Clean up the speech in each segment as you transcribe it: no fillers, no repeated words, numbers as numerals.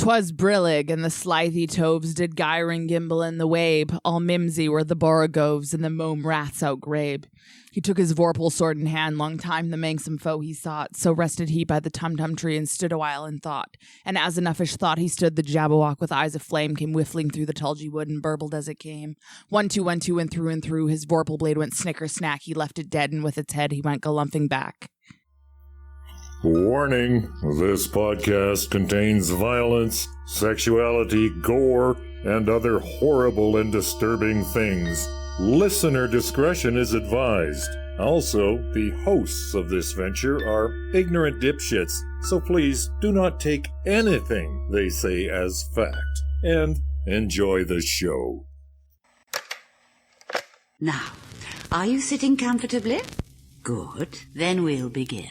'Twas brillig, and the slithy toves did gyring gimble in the wabe. All mimsy were the borogoves, and the mome rats outgrabe. He took his vorpal sword in hand, long time the manxome foe he sought. So rested he by the tum-tum tree, and stood a while in thought. And as enoughish thought he stood, the Jabberwock with eyes of flame came whiffling through the tulgey wood, and burbled as it came. 1, 2, 1, 2, and through, his vorpal blade went snicker-snack. He left it dead, and with its head he went galumphing back. Warning, this podcast contains violence, sexuality, gore, and other horrible and disturbing things. Listener discretion is advised. Also, the hosts of this venture are ignorant dipshits, so please do not take anything they say as fact. And enjoy the show. Now, are you sitting comfortably? Good. Then we'll begin.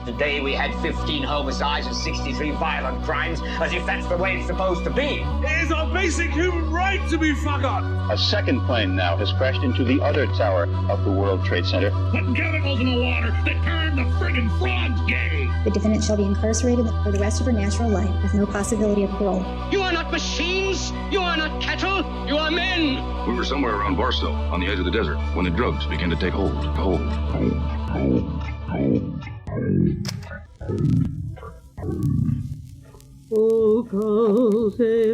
Today we had 15 homicides and 63 violent crimes, as if that's the way it's supposed to be. It is our basic human right to be fucked up. A second plane now has crashed into the other tower of the World Trade Center. Putting chemicals in the water that turn the friggin' frogs gay. The defendant shall be incarcerated for the rest of her natural life with no possibility of parole. You are not machines. You are not cattle. You are men. We were somewhere around Barstow, on the edge of the desert, when the drugs began to take hold. Occultae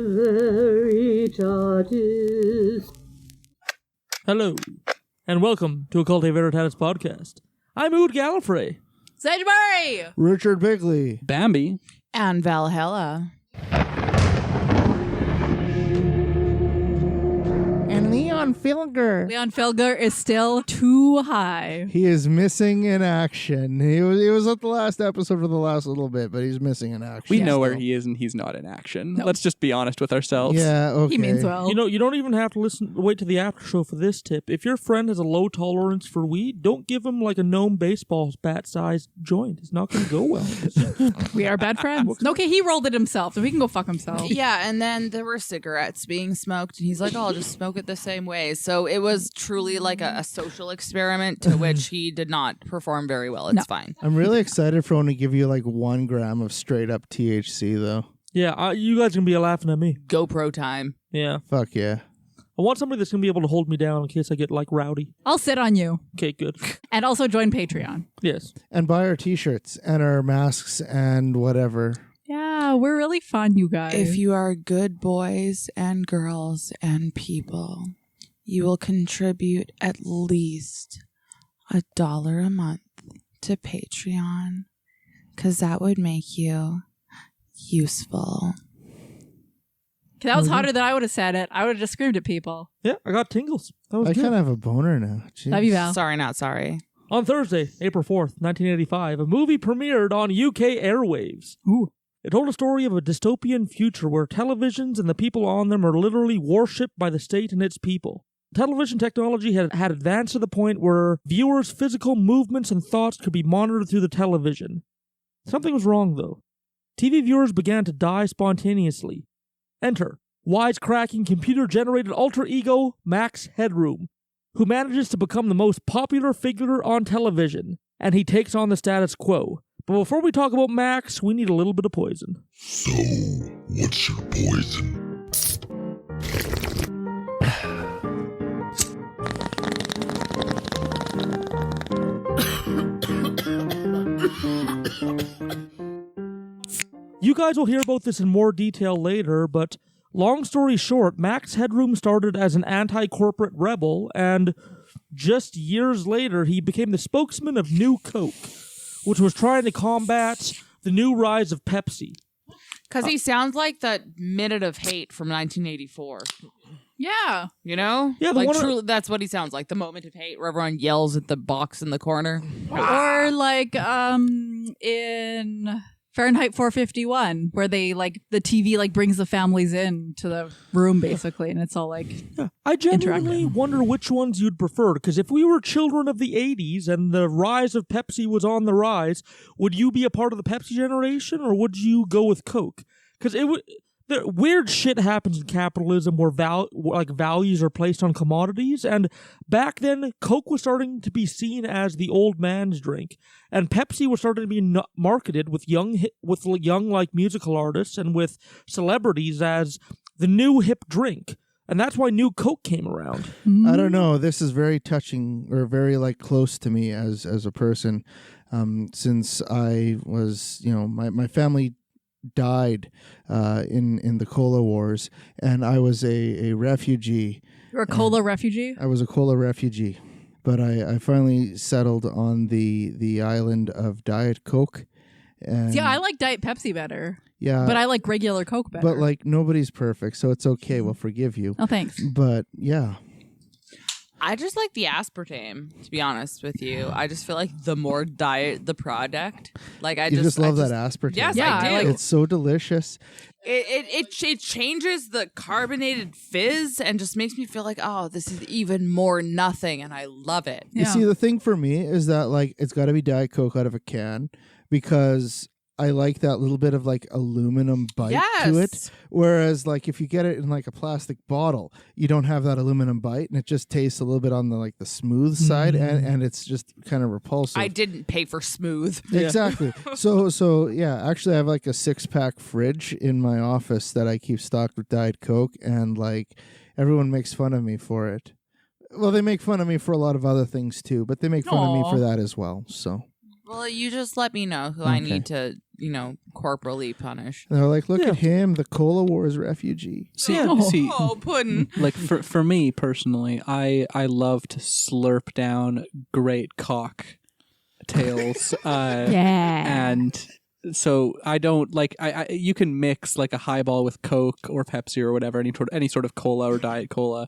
Veritatis. Hello, and welcome to Occultae Veritatis podcast. I'm Ood Gallifrey. Sage Murray! Richard Bigley. Bambi. And Valhalla. And Leon Filger. Leon Filger is still too high. He is missing in action. He was at the last episode for the last little bit, but he's missing in action. We know where he is, and he's not in action. Nope. Let's just be honest with ourselves. Yeah, okay. He means well. You don't even have to wait to the after show for this tip. If your friend has a low tolerance for weed, don't give him like a gnome baseball bat-sized joint. It's not going to go well. We are bad friends. Okay, he rolled it himself, so he can go fuck himself. Yeah, and then there were cigarettes being smoked, and he's like, oh, I'll just smoke it the same way. So it was truly like a social experiment to which he did not perform very well. It's fine. I'm really excited for him to give you like 1 gram of straight up THC though. Yeah, you guys are going to be laughing at me. GoPro time. Yeah. Fuck yeah. I want somebody that's going to be able to hold me down in case I get like rowdy. I'll sit on you. Okay, good. And also join Patreon. Yes. And buy our t-shirts and our masks and whatever. Yeah, we're really fun, you guys. If you are good boys and girls and people, you will contribute at least $1 a month to Patreon, because that would make you useful. That was hotter than I would have said it. I would have just screamed at people. Yeah, I got tingles. That was I good. kind of have a boner now. Jeez. Love you, Val. Sorry, not sorry. On Thursday, April 4th, 1985, a movie premiered on UK airwaves. Ooh. It told a story of a dystopian future where televisions and the people on them are literally worshipped by the state and its people. Television technology had advanced to the point where viewers' physical movements and thoughts could be monitored through the television. Something was wrong, though. TV viewers began to die spontaneously. Enter wisecracking computer-generated alter ego Max Headroom, who manages to become the most popular figure on television, and he takes on the status quo. But before we talk about Max, we need a little bit of poison. So, what's your poison? You guys will hear about this in more detail later, but long story short, Max Headroom started as an anti-corporate rebel, and just years later, he became the spokesman of New Coke, which was trying to combat the new rise of Pepsi. Because he sounds like that Minute of Hate from 1984. Yeah. You know? Yeah, like truly, that's what he sounds like. The Moment of Hate where everyone yells at the box in the corner. Or like in Fahrenheit 451, where they like the TV like brings the families in to the room basically, and it's all like I genuinely wonder which ones you'd prefer, because if we were children of the 80s and the rise of Pepsi was on the rise, would you be a part of the Pepsi generation or would you go with Coke? Because weird shit happens in capitalism where values are placed on commodities, and back then Coke was starting to be seen as the old man's drink, and Pepsi was starting to be marketed with young like musical artists and with celebrities as the new hip drink. And that's why New Coke came around. I don't know. This is very touching, or very like close to me as a person, since I was, my family died in the Cola Wars, and I was a refugee. You're a Cola refugee? I was a Cola refugee, but I finally settled on the island of Diet Coke. And yeah, I like Diet Pepsi better. Yeah. But I like regular Coke better. But like nobody's perfect, so it's okay. We'll forgive you. Oh, thanks. But yeah. I just like the aspartame, to be honest with you. I just feel like the more diet the product, like I just love that aspartame. Yes, yeah, I do. It's so delicious. It changes the carbonated fizz and just makes me feel like, oh, this is even more nothing, and I love it. You see, the thing for me is that like it's got to be Diet Coke out of a can, because I like that little bit of like aluminum bite to it. Whereas like if you get it in like a plastic bottle, you don't have that aluminum bite, and it just tastes a little bit on the smooth side, and it's just kind of repulsive. I didn't pay for smooth. Exactly. So yeah, actually I have like a 6-pack fridge in my office that I keep stocked with Diet Coke, and like everyone makes fun of me for it. Well, they make fun of me for a lot of other things too, but they make fun of me for that as well. So. Well, you just let me know who I need to, corporally punish. And they're like, look at him, the Cola Wars refugee. See, pudding. Like for me personally, I love to slurp down great cocktails. And so I don't like. You can mix like a highball with Coke or Pepsi or whatever, any sort of cola or Diet Cola.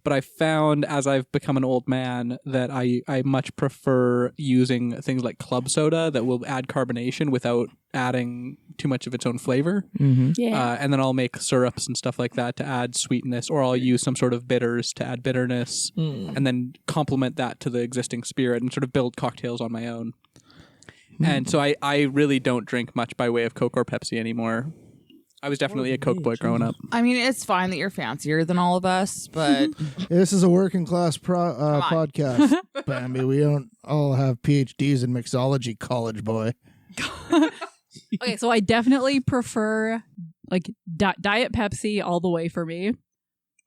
But I found as I've become an old man that I much prefer using things like club soda that will add carbonation without adding too much of its own flavor. Mm-hmm. Yeah. And then I'll make syrups and stuff like that to add sweetness, or I'll use some sort of bitters to add bitterness, and then complement that to the existing spirit and sort of build cocktails on my own. And so I really don't drink much by way of Coke or Pepsi anymore. I was definitely a Coke boy growing up. I mean, it's fine that you're fancier than all of us, but... This is a working class podcast, Bambi. We don't all have PhDs in mixology, college boy. Okay, so I definitely prefer like Diet Pepsi all the way for me.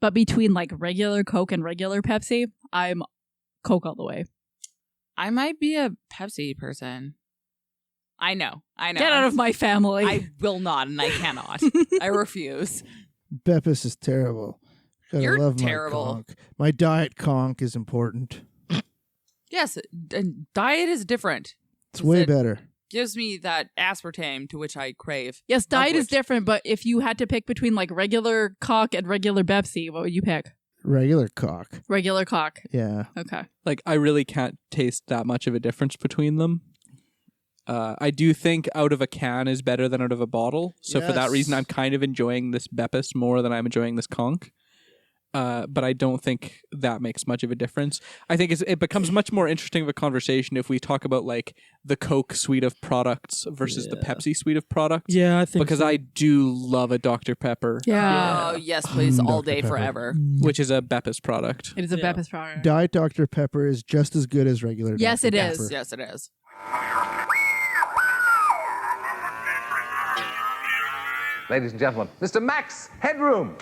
But between like regular Coke and regular Pepsi, I'm Coke all the way. I might be a Pepsi person. I know. Get out of my family. I will not, and I cannot. I refuse. Beppis is terrible. You're love terrible. My conch. My diet conch is important. Yes, and diet is different. It's way better. Gives me that aspartame to which I crave. Yes, diet is different, but if you had to pick between like regular cock and regular Pepsi, what would you pick? Regular cock. Regular cock. Yeah. Okay. Like I really can't taste that much of a difference between them. I do think out of a can is better than out of a bottle. So for that reason, I'm kind of enjoying this Beppis more than I'm enjoying this conch. But I don't think that makes much of a difference. I think it becomes much more interesting of a conversation if we talk about like the Coke suite of products versus the Pepsi suite of products. Yeah, I think because so. I do love a Dr. Pepper. Yeah. Oh, yes, please. All day, forever. Which is a Beppis product. It is a Beppis product. Diet Dr. Pepper is just as good as regular Yes, Dr. it Pepper. is. Yes, it is. Ladies and gentlemen, Mr. Max Headroom.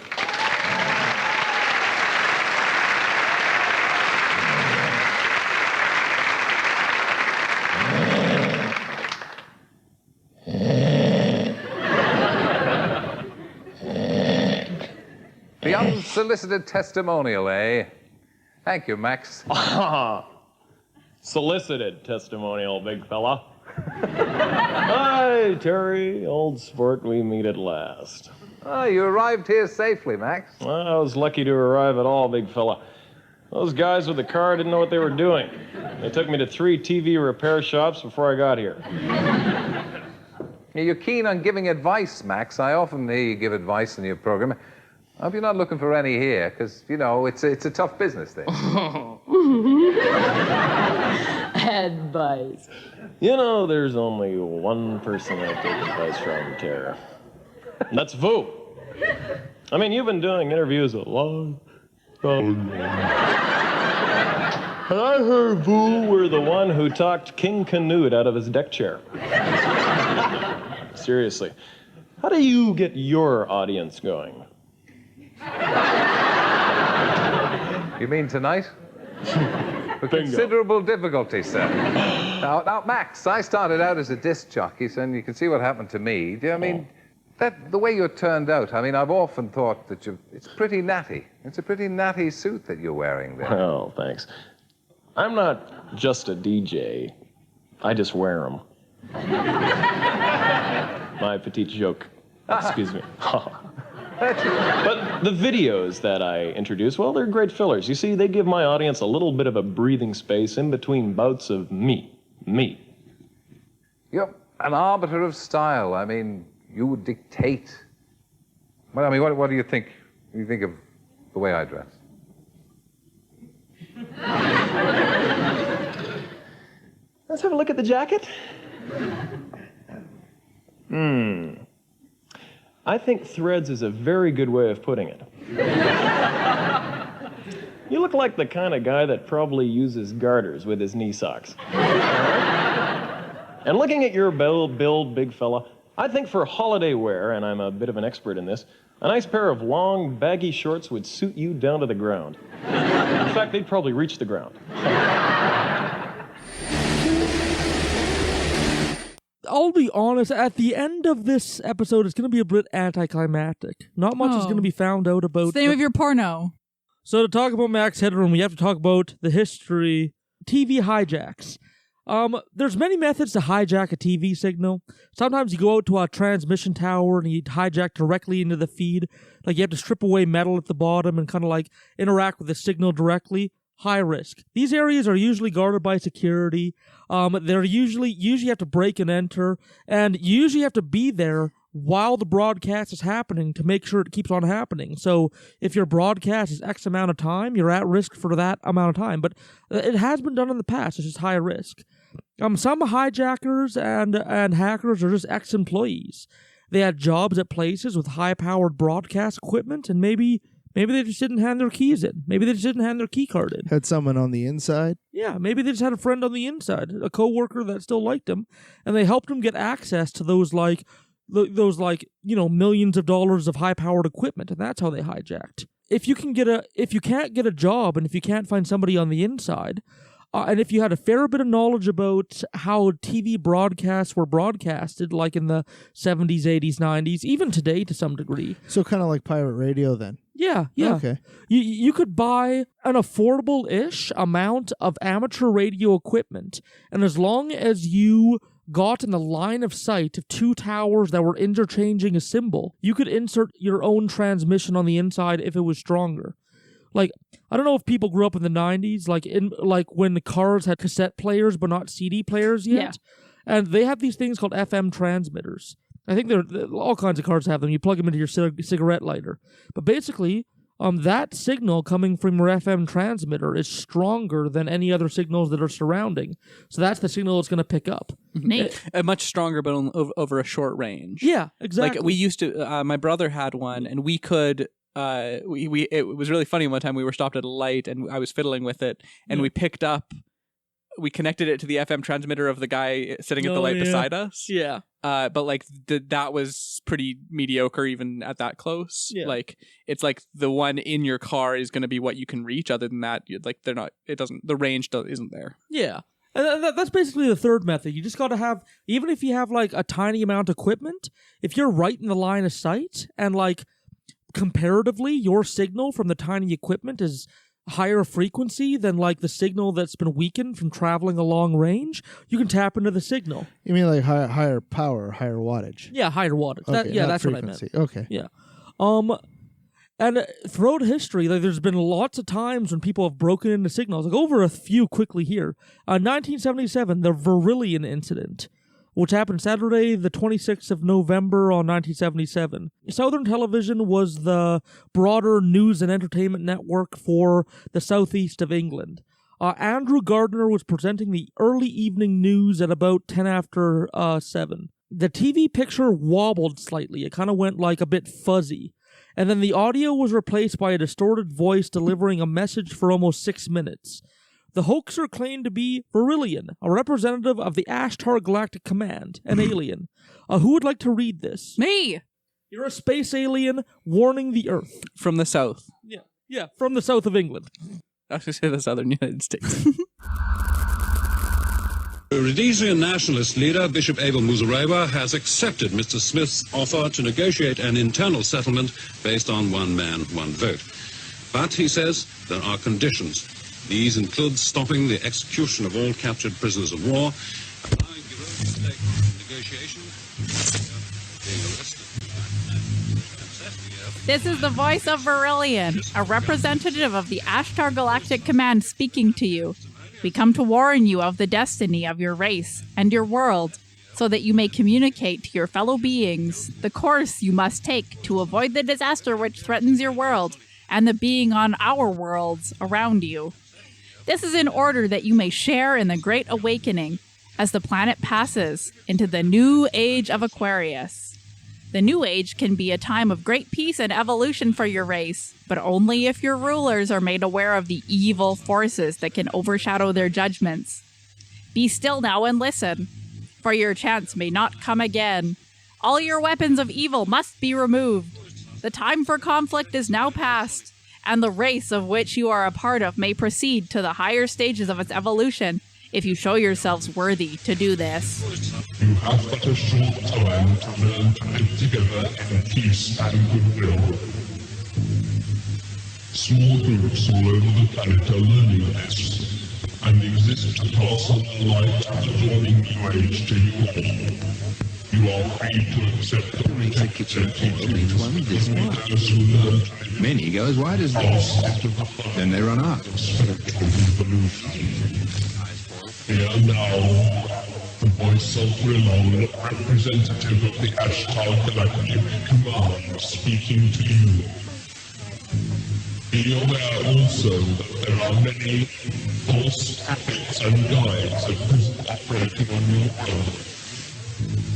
The unsolicited testimonial, eh? Thank you, Max. Solicited testimonial, big fella. Hi, Terry, old sport, we meet at last. Oh, you arrived here safely, Max. Well, I was lucky to arrive at all, big fella. Those guys with the car didn't know what they were doing. They took me to 3 TV repair shops before I got here. You're keen on giving advice, Max. I often hear you give advice in your program. I hope you're not looking for any here, because, you know, it's a tough business thing. Advice. You know, there's only one person I take advice from, Tara. And that's Vu. I mean, you've been doing interviews a long time. And I heard you were the one who talked King Canute out of his deck chair. Seriously, how do you get your audience going? You mean tonight? With considerable difficulty, sir. Now, Max, I started out as a disc jockey, so you can see what happened to me. I mean, the way you turned out, I mean, I've often thought that it's pretty natty. It's a pretty natty suit that you're wearing there. Oh, thanks. I'm not just a DJ. I just wear them. My petite joke. Excuse me. But the videos that I introduce, well, they're great fillers. You see, they give my audience a little bit of a breathing space in between bouts of me. You're an arbiter of style. I mean, you dictate. Well, I mean, what do you think? What do you think of the way I dress? Let's have a look at the jacket. I think threads is a very good way of putting it. You look like the kind of guy that probably uses garters with his knee socks. And looking at your build, big fella, I think for holiday wear, and I'm a bit of an expert in this, a nice pair of long, baggy shorts would suit you down to the ground. In fact, they'd probably reach the ground. I'll be honest, at the end of this episode, it's going to be a bit anticlimactic. Not much is going to be found out about... It's the name of your porno. So to talk about Max Headroom, we have to talk about the history, TV hijacks. There's many methods to hijack a TV signal. Sometimes you go out to a transmission tower and you hijack directly into the feed. Like you have to strip away metal at the bottom and kind of like interact with the signal directly. High risk. These areas are usually guarded by security. They're usually have to break and enter, and you usually have to be there while the broadcast is happening to make sure it keeps on happening. So if your broadcast is X amount of time, you're at risk for that amount of time. But it has been done in the past. It's just high risk. Some hijackers and hackers are just ex-employees. They had jobs at places with high-powered broadcast equipment, and maybe they just didn't hand their keys in. Maybe they just didn't hand their key card in. Had someone on the inside? Yeah, maybe they just had a friend on the inside, a coworker that still liked him, and they helped him get access to those millions of dollars of high-powered equipment, and that's how they hijacked. If you can't get a job, and if you can't find somebody on the inside, and if you had a fair bit of knowledge about how TV broadcasts were broadcasted, like in the 70s, 80s, 90s, even today to some degree. So kind of like pirate radio then? Yeah. Okay. You could buy an affordable-ish amount of amateur radio equipment, and as long as you got in the line of sight of two towers that were interchanging a symbol, you could insert your own transmission on the inside if it was stronger. Like, I don't know if people grew up in the 90s, like when the cars had cassette players but not CD players yet. Yeah. And they have these things called FM transmitters. I think all kinds of cars have them. You plug them into your cigarette lighter. But basically, that signal coming from your FM transmitter is stronger than any other signals that are surrounding. So that's the signal it's going to pick up. Neat. Much stronger, but over a short range. Yeah, exactly. Like we used to, my brother had one, and we could... it was really funny. One time we were stopped at a light and I was fiddling with it, and we connected it to the FM transmitter of the guy sitting at the light beside us. Yeah. But like that was pretty mediocre even at that close. Yeah. Like it's like the one in your car is going to be what you can reach. Other than that, the range isn't there. Yeah. And that's basically the third method. You just got to have, even if you have like a tiny amount of equipment, if you're right in the line of sight and like comparatively your signal from the tiny equipment is higher frequency than like the signal that's been weakened from traveling a long range, you can tap into the signal. You mean like higher power, higher wattage? Yeah, higher wattage. Okay, that's frequency. What I meant. Okay. Yeah. And throughout history, like, there's been lots of times when people have broken into signals. Like over a few quickly here. 1977, the Verillon incident, which happened Saturday, the 26th of November on 1977. Southern Television was the broader news and entertainment network for the southeast of England. Andrew Gardner was presenting the early evening news at about 10 after 7. The TV picture wobbled slightly. It kind of went like a bit fuzzy. And then the audio was replaced by a distorted voice delivering a message for almost 6 minutes. The hoaxer claimed to be Verillon, a representative of the Ashtar Galactic Command, an alien. Who would like to read this? Me! You're a space alien warning the Earth. From the south. Yeah, from the south of England. I was going to say the southern United States. Rhodesian nationalist leader Bishop Abel Muzorewa has accepted Mr. Smith's offer to negotiate an internal settlement based on one man, one vote. But, he says, there are conditions. These include stopping the execution of all captured prisoners of war, allowing Europe to take negotiation, being arrested. This is the voice of Verilion, a representative of the Ashtar Galactic Command speaking to you. We come to warn you of the destiny of your race and your world, so that you may communicate to your fellow beings the course you must take to avoid the disaster which threatens your world and the being on our worlds around you. This is in order that you may share in the Great Awakening as the planet passes into the New Age of Aquarius. The New Age can be a time of great peace and evolution for your race, but only if your rulers are made aware of the evil forces that can overshadow their judgments. Be still now and listen, for your chance may not come again. All your weapons of evil must be removed. The time for conflict is now past, and the race of which you are a part of may proceed to the higher stages of its evolution if you show yourselves worthy to do this. You have but a short time to learn to live together in peace and goodwill. Small groups all over the planet are learning this, and exist to pass on the light of the dawning New Age to you all. You are free to accept the protection teachings from those who learn to live. Many go as wide as this. Then they run out. Spiritual evolution. Here now, the voice of Vrillon, representative of the Ashtar Galactic Command, speaking to you. Be aware also that there are many false prophets and guides at present operating on your world.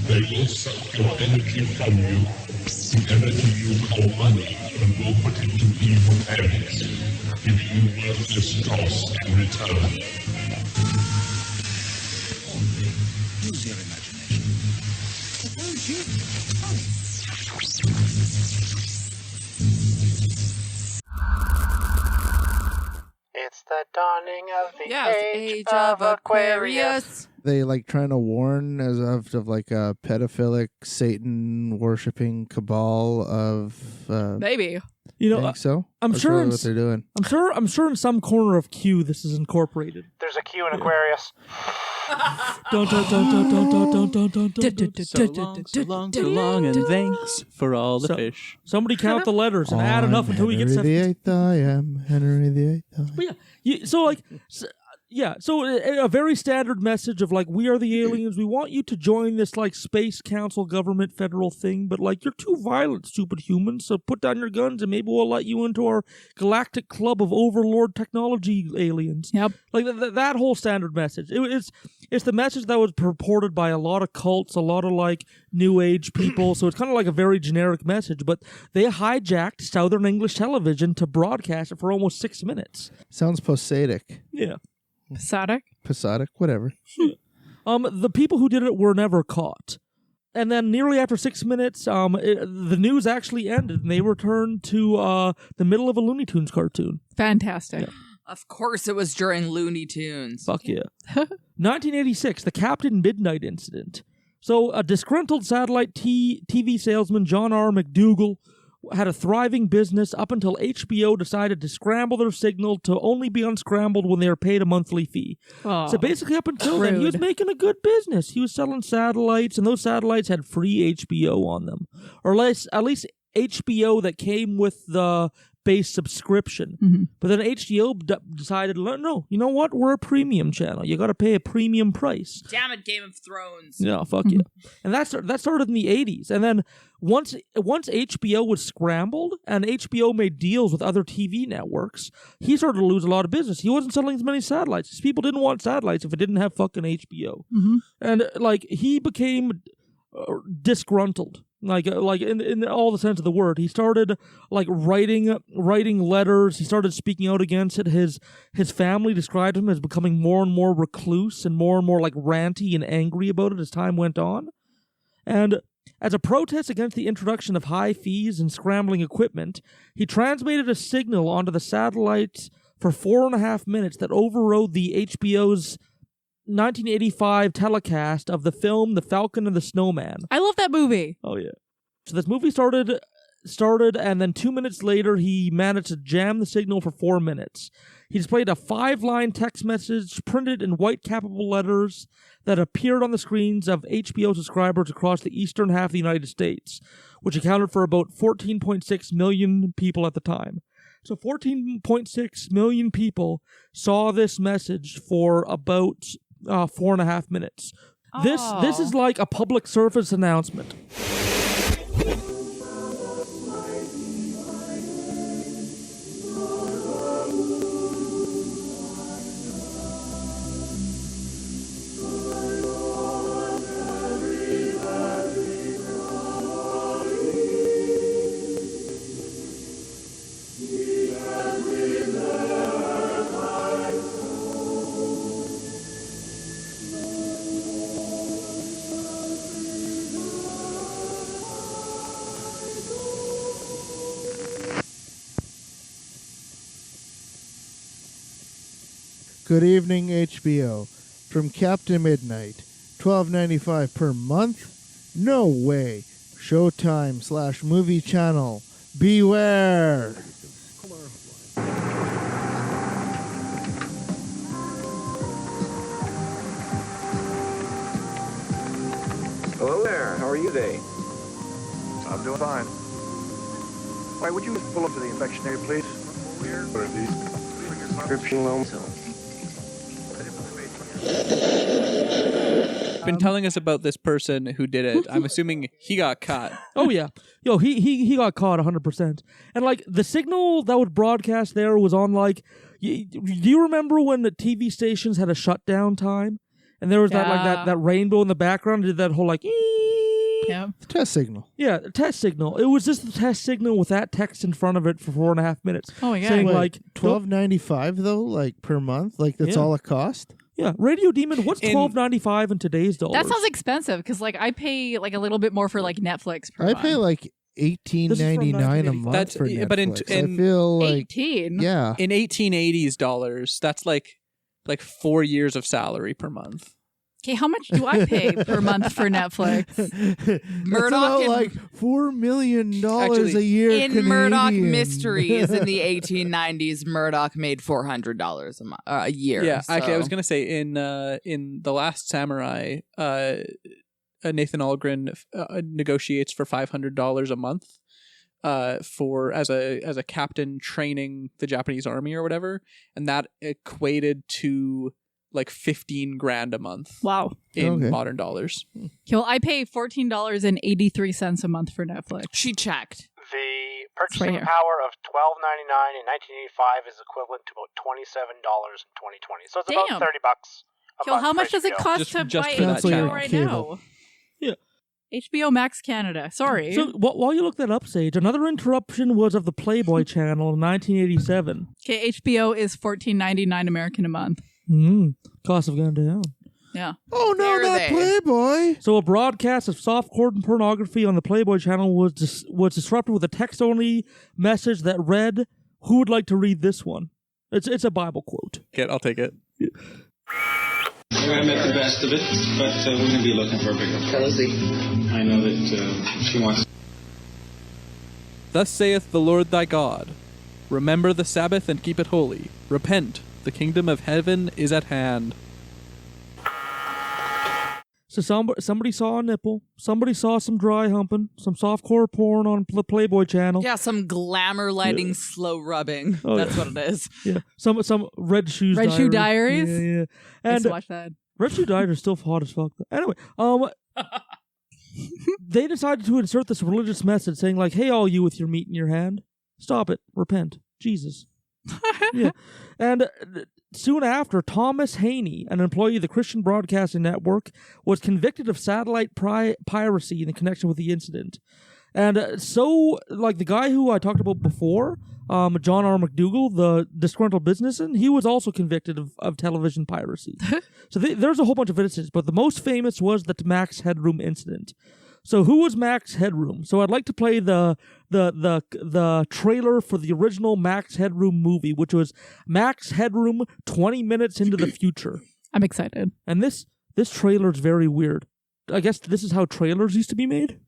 They will suck your energy from you, the energy you call money, and will put it to evil ends, giving you worthless dross in return. Use your imagination. Suppose you... It's the dawning of the age of Aquarius. They like trying to warn as of like a pedophilic, Satan worshipping cabal of. Maybe. You know, think so. I'm That's sure really what they're doing. I'm sure in some corner of Q this is incorporated. There's a Q in Aquarius. Don't. So long, and thanks for all the fish. Somebody count the letters and add enough until we get Henry the Eighth. I am Henry the Eighth. So a very standard message of like, we are the aliens. We want you to join this like space council government federal thing, but like you're too violent, stupid humans. So put down your guns and maybe we'll let you into our galactic club of overlord technology aliens. Yep. Like that whole standard message. It's the message that was purported by a lot of cults, a lot of like new age people. So it's kind of like a very generic message, but they hijacked Southern English television to broadcast it for almost 6 minutes. Sounds posadic. Yeah. Posadic, whatever. The people who did it were never caught. And then nearly after 6 minutes, the news actually ended and they returned to the middle of a Looney Tunes cartoon. Fantastic. Yeah. Of course it was during Looney Tunes. Fuck yeah. 1986, the Captain Midnight incident. So a disgruntled satellite TV salesman, John R. McDougal, had a thriving business up until HBO decided to scramble their signal to only be unscrambled when they were paid a monthly fee. Aww, so basically up until then, he was making a good business. He was selling satellites, and those satellites had free HBO on them. Or at least HBO that came with the base subscription. Mm-hmm. But then HBO decided, no, you know what? We're a premium channel. You got to pay a premium price. Damn it, Game of Thrones. No, fuck yeah. And that started in the 80s. And then once HBO was scrambled and HBO made deals with other TV networks, he started to lose a lot of business. He wasn't selling as many satellites. Because people didn't want satellites if it didn't have fucking HBO. Mm-hmm. And like he became disgruntled. like in all the sense of the word. He started like writing letters. He started speaking out against it. His family described him as becoming more and more recluse and more like ranty and angry about it as time went on. And as a protest against the introduction of high fees and scrambling equipment, he transmitted a signal onto the satellites for 4.5 minutes that overrode the HBO's 1985 telecast of the film The Falcon and the Snowman. I love that movie. Oh, yeah. So this movie started, and then 2 minutes later, he managed to jam the signal for 4 minutes. He displayed a 5-line text message printed in white capable letters that appeared on the screens of HBO subscribers across the eastern half of the United States, which accounted for about 14.6 million people at the time. So 14.6 million people saw this message for about 4.5 minutes. This is like a public service announcement. Good evening, HBO. From Captain Midnight, $12.95 per month? No way. Showtime/Movie Channel. Beware. Hello there. How are you today? I'm doing fine. Why, would you pull up to the infection area, please? What are these? Prescription loans. Been telling us about this person who did it. I'm assuming he got caught. Oh yeah, yo, he got caught 100%. And like the signal that was broadcast there was on like. Do you remember when the TV stations had a shutdown time, and there was that rainbow in the background? Did that whole like. Yeah. Test signal. Yeah, test signal. It was just the test signal with that text in front of it for 4.5 minutes. Oh my god! Saying Wait, like $12.95 though, like per month, like that's all it cost. Yeah, Radio Demon. What's $12.95 in today's dollars? That sounds expensive because like I pay like a little bit more for like Netflix per month. I pay like $18.99 a month for Netflix. But I feel like 18. Yeah, in 1880s dollars, that's like 4 years of salary per month. Okay, how much do I pay per month for Netflix? Murdoch about like $4 million a year. In Canadian. Murdoch Mysteries in the 1890s, Murdoch made $400 a year. Yeah, so. actually, I was gonna say in The Last Samurai, Nathan Algren negotiates for $500 a month, as a captain training the Japanese army or whatever, and that equated to like $15,000 a month. Wow. In modern dollars. Well, I pay $14.83 a month for Netflix. She checked. The purchasing power of $12.99 in 1985 is equivalent to about $27 in 2020. So it's about $30 a month. How much does it cost to buy HBO right now? Yeah. HBO Max Canada. Sorry. So while you look that up, Sage, another interruption was of the Playboy channel in 1987. Okay, HBO is $14.99 American a month. Costs have gone down. Yeah. Oh no, not Playboy! So a broadcast of softcore and pornography on the Playboy channel was disrupted with a text-only message that read, "Who would like to read this one?" It's a Bible quote. Okay, I'll take it. Maybe I met the best of it, but we're going to be looking for a bigger policy. I know that she wants. Thus saith the Lord thy God, remember the Sabbath and keep it holy. Repent, the kingdom of heaven is at hand. So somebody saw a nipple. Somebody saw some dry humping. Some softcore porn on the Playboy channel. Yeah, some glamour lighting, slow rubbing. Oh, That's yeah. what it is. Yeah, some Red Shoes. Red Shoe Diaries? Yeah. I used to watch that. Red Shoe Diaries are still hot as fuck. Anyway, they decided to insert this religious message saying like, "Hey, all you with your meat in your hand, stop it, repent, Jesus." Yeah, and soon after, Thomas Haney, an employee of the Christian Broadcasting Network, was convicted of satellite piracy in connection with the incident. And so, like the guy who I talked about before, John R. McDougall, the disgruntled businessman, he was also convicted of television piracy. So there's a whole bunch of incidents, but the most famous was the Max Headroom incident. So who was Max Headroom? So I'd like to play the trailer for the original Max Headroom movie, which was Max Headroom 20 minutes into the future. I'm excited. And this trailer is very weird. I guess this is how trailers used to be made?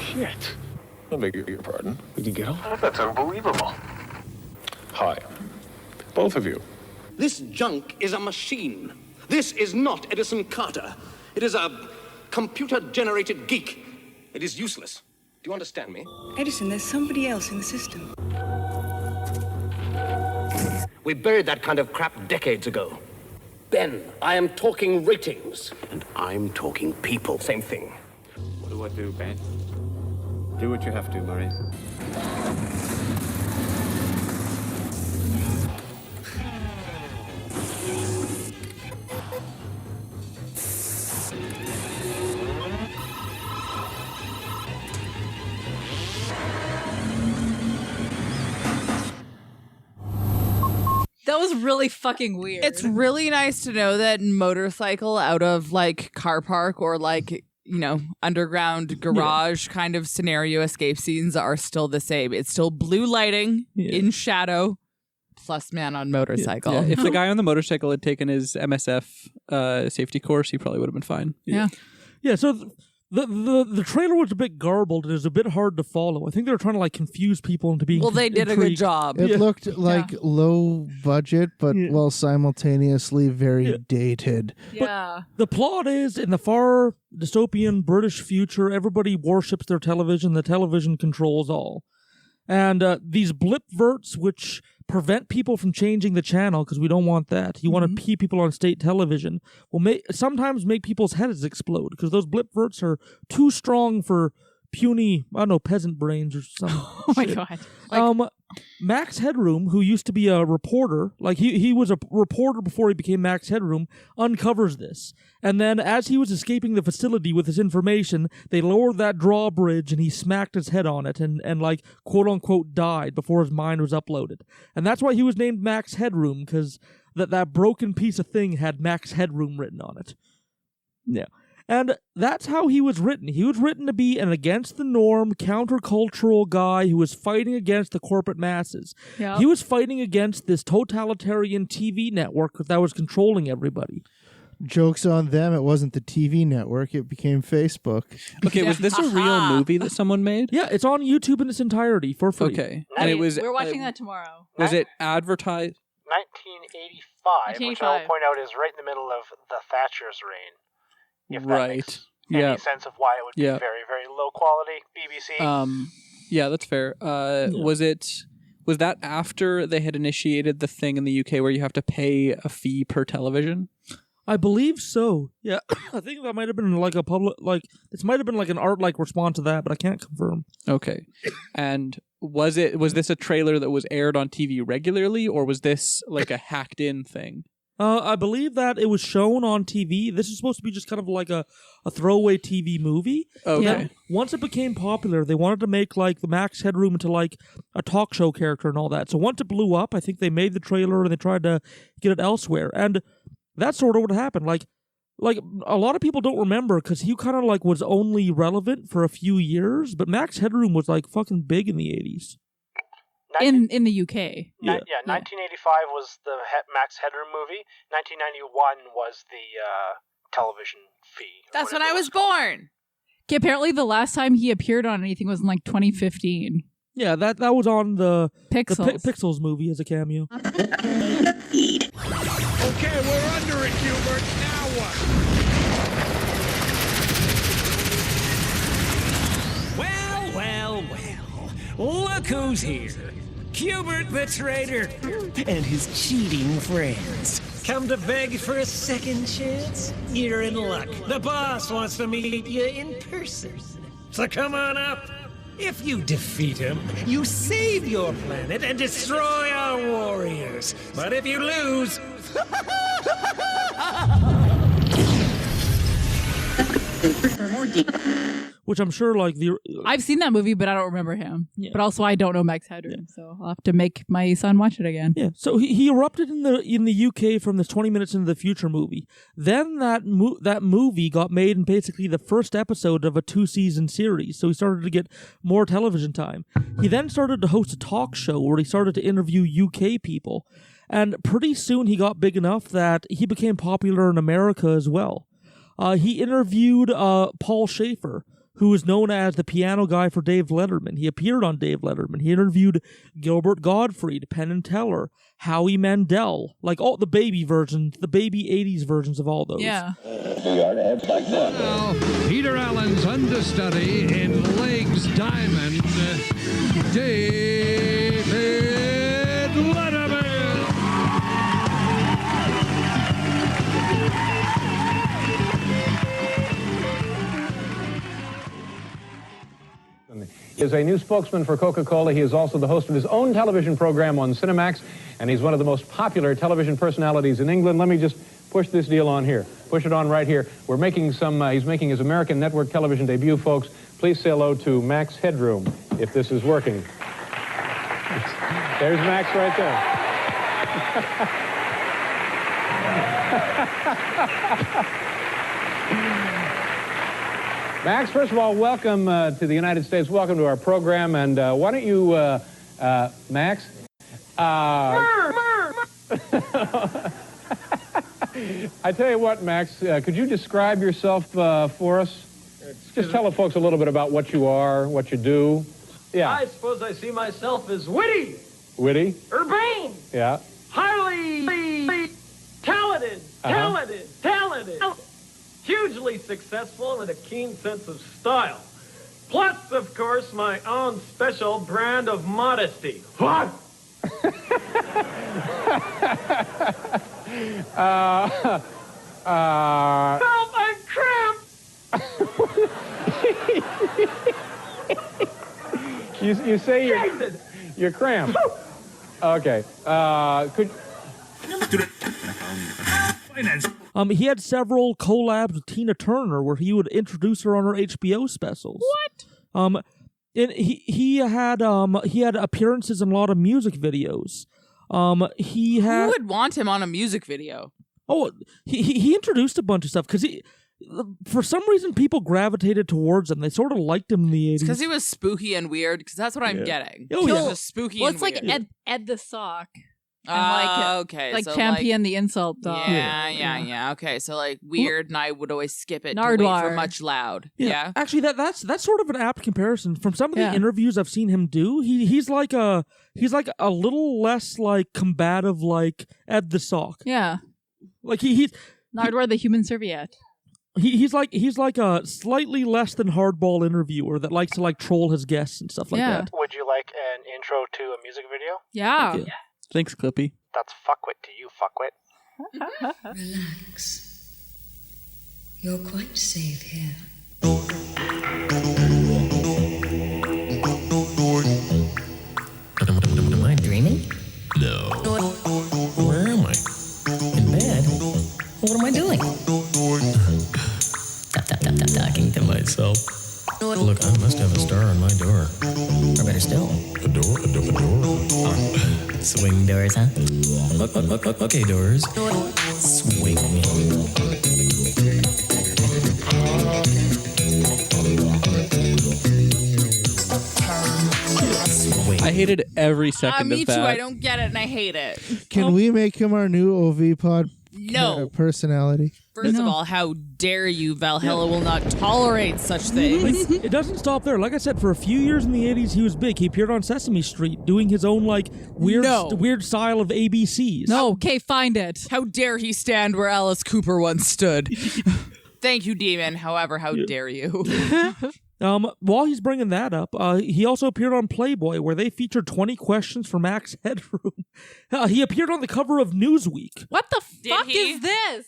Shit. I beg your pardon. Did you get off? That's unbelievable. Hi. Both of you. This junk is a machine. This is not Edison Carter. It is a computer-generated geek. It is useless. Do you understand me? Edison, there's somebody else in the system. We buried that kind of crap decades ago. Ben, I am talking ratings. And I'm talking people. Same thing. What do I do, Ben? Do what you have to, Murray. That was really fucking weird. It's really nice to know that motorcycle out of like car park or like, you know, underground garage kind of scenario escape scenes are still the same. It's still blue lighting in shadow plus man on motorcycle. Yeah. If the guy on the motorcycle had taken his MSF safety course, he probably would have been fine. Yeah, so the trailer was a bit garbled and it was a bit hard to follow. I think they were trying to like confuse people into being Well, they did intrigued. a good job. It looked like low budget, but while simultaneously very dated. Yeah. The plot is, in the far dystopian British future, everybody worships their television. The television controls all. And these blip verts, which prevent people from changing the channel, because we don't want that. You want to keep people on state television. Will sometimes make people's heads explode, because those blip verts are too strong for puny, I don't know, peasant brains or something. Oh my God. Max Headroom, who used to be a reporter, like he was a reporter before he became Max Headroom, uncovers this. And then as he was escaping the facility with his information, they lowered that drawbridge and he smacked his head on it and like, quote unquote, died before his mind was uploaded. And that's why he was named Max Headroom, because that broken piece of thing had Max Headroom written on it. Yeah. And that's how he was written. He was written to be an against-the-norm, countercultural guy who was fighting against the corporate masses. Yep. He was fighting against this totalitarian TV network that was controlling everybody. Joke's on them. It wasn't the TV network. It became Facebook. Okay, was this a real movie that someone made? Yeah, it's on YouTube in its entirety for free. Okay. And it was... We're watching that tomorrow. Was it advertised? 1985, which I'll point out is right in the middle of the Thatcher's reign. If that makes any sense of why it would be very, very low quality BBC. Yeah, that's fair. Was that after they had initiated the thing in the UK where you have to pay a fee per television? I believe so. Yeah, I think that might have been like a public, like this might have been like an art-like response to that, but I can't confirm. Okay, and was this a trailer that was aired on TV regularly, or was this like a hacked-in thing? I believe that it was shown on TV. This is supposed to be just kind of like a throwaway TV movie. Okay. Now, once it became popular, they wanted to make like the Max Headroom into like a talk show character and all that. So once it blew up, I think they made the trailer and they tried to get it elsewhere. And that's sort of what happened. Like a lot of people don't remember because he kind of like was only relevant for a few years, but Max Headroom was like fucking big in the 80s. In the UK. Yeah, 1985 was the Max Headroom movie. 1991 was the television fee. That's when I was born. Okay, apparently the last time he appeared on anything was in like 2015. Yeah, that was on the Pixels. Pixels movie as a cameo. Okay, we're under it, Hubert. Now what? Well. Look who's here. Hubert the traitor and his cheating friends. Come to beg for a second chance? You're in luck. The boss wants to meet you in person. So come on up. If you defeat him, you save your planet and destroy our warriors. But if you lose... Which I'm sure, like, I've seen that movie, but I don't remember him. Yeah. But also, I don't know Max Headroom, so I'll have to make my son watch it again. Yeah. So he erupted in the UK from this 20 Minutes into the Future movie. Then that movie got made in basically the first episode of a 2-season series. So he started to get more television time. He then started to host a talk show where he started to interview UK people, and pretty soon he got big enough that he became popular in America as well. He interviewed Paul Schaefer, who is known as the piano guy for Dave Letterman. He appeared on Dave Letterman. He interviewed Gilbert Gottfried, Penn and Teller, Howie Mandel, like all the baby versions, the baby 80s versions of all those. Yeah. Now, Peter Allen's understudy in Legs Diamond, David Letterman. He is a new spokesman for Coca-Cola. He is also the host of his own television program on Cinemax, and he's one of the most popular television personalities in England. Let me just push this deal on here. Push it on right here. We're making he's making his American network television debut, folks. Please say hello to Max Headroom, if this is working. There's Max right there. Max, first of all, welcome to the United States. Welcome to our program. And why don't you, Max? I tell you what, Max, could you describe yourself for us? Just tell the folks a little bit about what you are, what you do. Yeah. I suppose I see myself as witty. Witty? Urbane. Yeah. Highly talented. Hugely successful and a keen sense of style. Plus, of course, my own special brand of modesty. What? Help, I'm cramped! You say you're cramped. Okay. He had several collabs with Tina Turner where he would introduce her on her HBO specials. What? And he had appearances in a lot of music videos. Who would want him on a music video? Oh, he introduced a bunch of stuff because for some reason people gravitated towards him. They sort of liked him in the 80s. Because he was spooky and weird, because that's what I'm getting. Oh, he yeah. was just spooky well, and it's weird. like Ed the Sock. And okay. Like so Champion the Insult Dog. Yeah. Okay, so like weird, and I would always skip it to Nardwuar. wait for much loud. Yeah. Actually, that's sort of an apt comparison. From some of the interviews I've seen him do, he's like a little less like combative, like Ed the Sock. Yeah. Like he's Nardwuar the Human Serviette. He's like a slightly less than hardball interviewer that likes to like troll his guests and stuff like that. Would you like an intro to a music video? Yeah. Thanks, Clippy. That's fuckwit to you, fuckwit. Relax. You're quite safe here. Am I dreaming? No. Where am I? In bed? What am I doing? Talking to myself. Look, I must have a star on my door. Or better still, a door? Oh, swing doors, huh? Okay, doors. Swing me. I hated every second Me of that. too. I don't get it, and I hate it. Can we make him our new OV pod No. personality? First of all, how dare you? Valhalla will not tolerate such things. It doesn't stop there. Like I said, for a few years in the 80s, he was big. He appeared on Sesame Street doing his own like weird style of ABCs. No, okay, find it. How dare he stand where Alice Cooper once stood? Thank you, Demon. However, how dare you? While he's bringing that up, he also appeared on Playboy, where they featured 20 questions for Max Headroom. He appeared on the cover of Newsweek. What the fuck is this?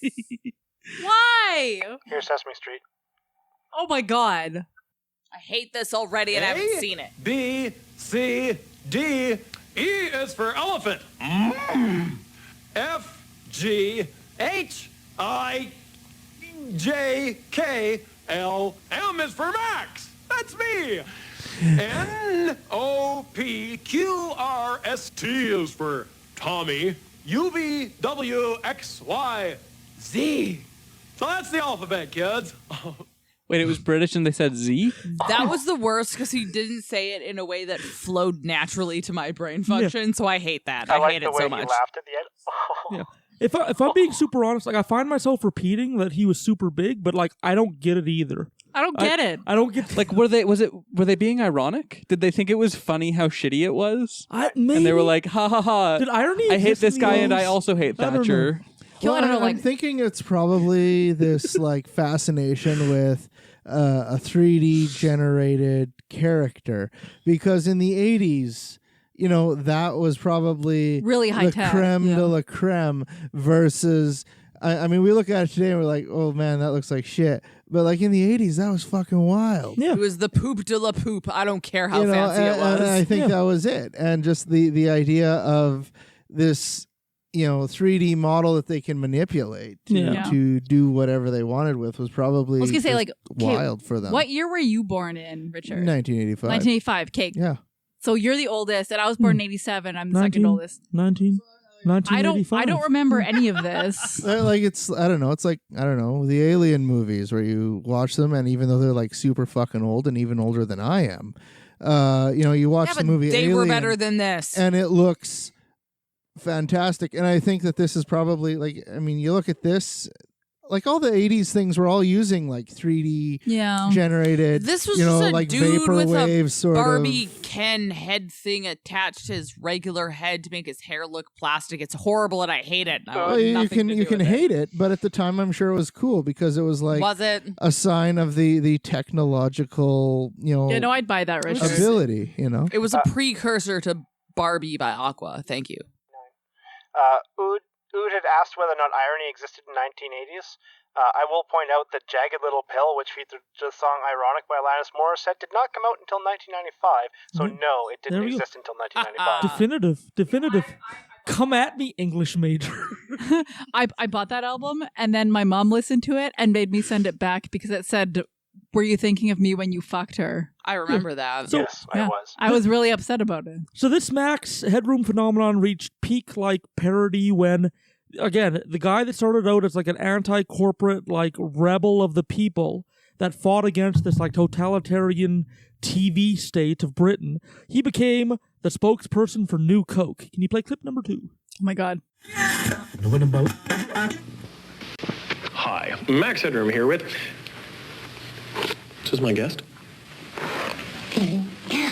Why? Here's Sesame Street. Oh my god. I hate this already and I haven't seen it. B, C, D, E is for elephant. F, G, H, I, J, K, L, M is for Max. That's me. N, O, P, Q, R, S, T is for Tommy. U, V, W, X, Y, Z. So that's the alphabet, kids. Wait, it was British and they said Z? That was the worst because he didn't say it in a way that flowed naturally to my brain function, so I hate that. I hate it so much. I laughed at the end. Yeah. If I'm being super honest, like I find myself repeating that he was super big, but like I don't get it either. I don't get it. I don't get like were they being ironic? Did they think it was funny how shitty it was? Maybe. And they were like, ha ha ha. Did irony I hate exist this in guy those? and I also hate Thatcher. Well, I'm thinking it's probably this like fascination with a 3D generated character, because in the 80s, you know, that was probably really high the tech, creme de la creme versus. I mean, we look at it today and we're like, oh man, that looks like shit. But like in the 80s, that was fucking wild. It was the poop de la poop. I don't care how You know, fancy it was. And I think that was it. And just the idea of this, you know, 3D model that they can manipulate to do whatever they wanted with was probably I was gonna say, like, wild for them. What year were you born in, Richard? 1985. 1985. Okay. Yeah. So you're the oldest, and I was born in 87. I'm the second oldest. 1985. I don't remember any of this. Like it's I don't know. It's like I don't know the Alien movies where you watch them, and even though they're like super fucking old and even older than I am, you know, you watch the movie they Alien, were better than this, and it looks fantastic. And I think that this is probably like, I mean, you look at this, like all the 80s things were all using like 3D generated. This was you know, just a like dude with vaporwave a sort Barbie of. Ken head thing attached to his regular head to make his hair look plastic. It's horrible and I hate it. Well, you can hate it, but at the time I'm sure it was cool because it was like Was it? a sign of the technological, you know, Yeah, no, I'd buy that, Richard. ability, you know. It was a precursor to Barbie by Aqua. Thank you. Ood had asked whether or not irony existed in 1980s. I will point out that Jagged Little Pill, which featured the song Ironic by Alanis Morissette, did not come out until 1995. So no, it didn't exist until 1995. Definitive. Come at me, English major. I bought that album, and then my mom listened to it and made me send it back because it said, "Were you thinking of me when you fucked her?" I remember that. So- Yes, I was. I was really upset about it. So this Max Headroom phenomenon reached peak-like parody when, again, the guy that started out as like an anti-corporate, like rebel of the people that fought against this like totalitarian TV state of Britain, he became the spokesperson for New Coke. Can you play clip number 2? Oh my god. Hi, Max Headroom here with... This is my guest.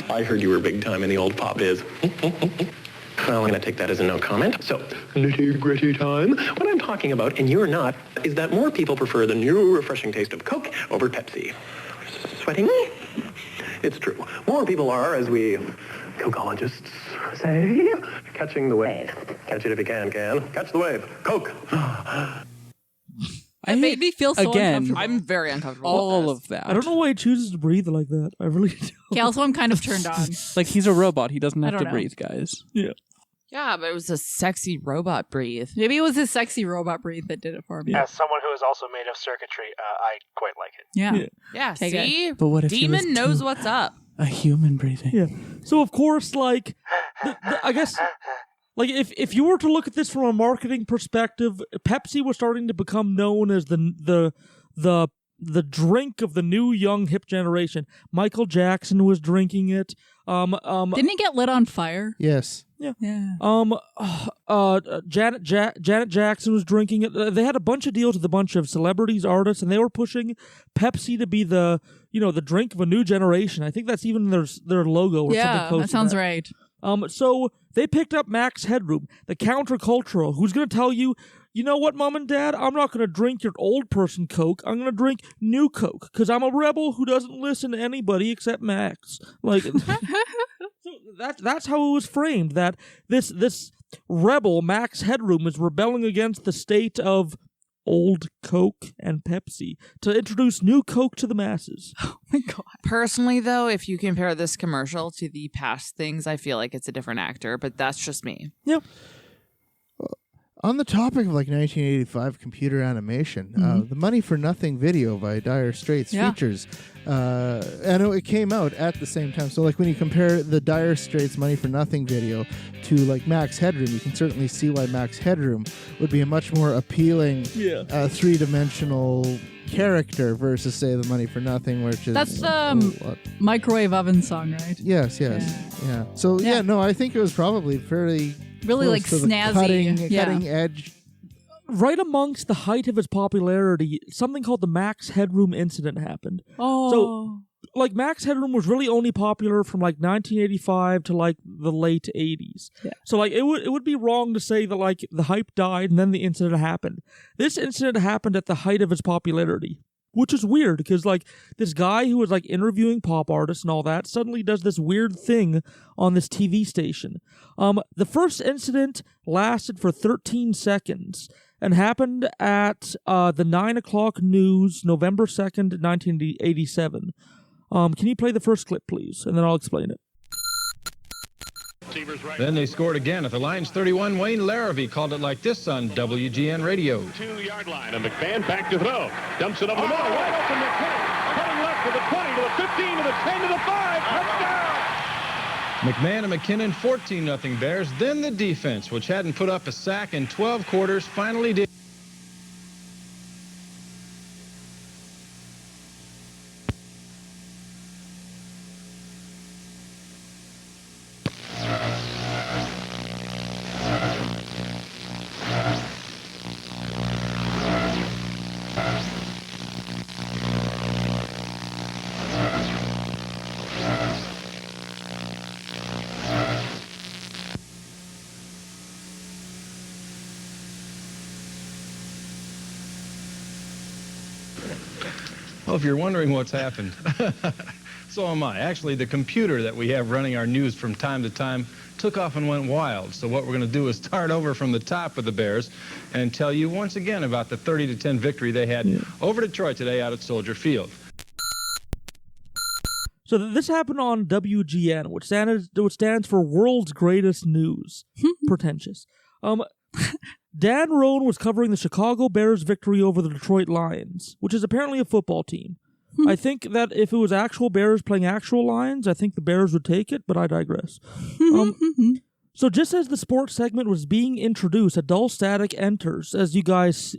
I heard you were big time in the old pop biz. Well, I'm going to take that as a no comment. So, nitty-gritty time. What I'm talking about, and you're not, is that more people prefer the new refreshing taste of Coke over Pepsi. Sweating? It's true. More people are, as we Cokeologists say, catching the wave. Catch it if you can. Catch the wave. Coke. It made me feel so again, uncomfortable. I'm very uncomfortable. all with of that. I don't know why he chooses to breathe like that. I really do. Okay, also I'm kind of turned on. Like he's a robot. He doesn't I have don't to know. breathe, guys. Yeah. Yeah, but it was a sexy robot breathe. Maybe it was his sexy robot breathe that did it for me. As someone who is also made of circuitry, I quite like it. Yeah. Yeah, Take see? But what if he was Demon knows too- what's up. A human breathing. Yeah. So of course, like, I guess, like if you were to look at this from a marketing perspective, Pepsi was starting to become known as the drink of the new young hip generation. Michael Jackson was drinking it. Didn't he get lit on fire? Yes. Yeah. Yeah. Janet Jackson was drinking it. They had a bunch of deals with a bunch of celebrities, artists, and they were pushing Pepsi to be the drink of a new generation. I think that's even their logo or something close that sounds to right. So they picked up Max Headroom, the countercultural, who's going to tell you, you know what, Mom and Dad? I'm not going to drink your old person Coke. I'm going to drink new Coke because I'm a rebel who doesn't listen to anybody except Max. Like, so that's how it was framed, that this rebel, Max Headroom, is rebelling against the state of old Coke and Pepsi to introduce new Coke to the masses. Oh my God. Personally, though, if you compare this commercial to the past things, I feel like it's a different actor, but that's just me. Yep. On the topic of like 1985 computer animation, the Money for Nothing video by Dire Straits features, and it came out at the same time. So like when you compare the Dire Straits Money for Nothing video to like Max Headroom, you can certainly see why Max Headroom would be a much more appealing three-dimensional character versus, say, the Money for Nothing, which is... That's the microwave oven song, right? Yes. Yeah. So, no, I think it was probably fairly... Really like snazzy. Cutting edge. Right amongst the height of its popularity, something called the Max Headroom incident happened. Oh. So, like, Max Headroom was really only popular from, like, 1985 to, like, the late 80s. Yeah. So, like, it would be wrong to say that, like, the hype died and then the incident happened. This incident happened at the height of its popularity, which is weird because, like, this guy who was, like, interviewing pop artists and all that suddenly does this weird thing on this TV station. The first incident lasted for 13 seconds and happened at the 9 o'clock news, November 2nd, 1987. Can you play the first clip, please? And then I'll explain it. Then they scored again at the Lions 31. Wayne Larrabee called it like this on WGN Radio. 2-yard line, and McMahon back to throw. Dumps it over the middle. Wide open McMahon. Cutting left to the 20, to the 15, to the 10, to the 5. Touchdown! McMahon and McKinnon, 14-0 Bears. Then the defense, which hadn't put up a sack in 12 quarters, finally did. Well, if you're wondering what's happened, so am I. Actually, the computer that we have running our news from time to time took off and went wild. So what we're going to do is start over from the top with the Bears and tell you once again about the 30-10 victory they had over Detroit today out at Soldier Field. So this happened on WGN, which stands for World's Greatest News. Pretentious. Dan Roan was covering the Chicago Bears' victory over the Detroit Lions, which is apparently a football team. I think that if it was actual Bears playing actual Lions, I think the Bears would take it, but I digress. So just as the sports segment was being introduced, a dull static enters, as you guys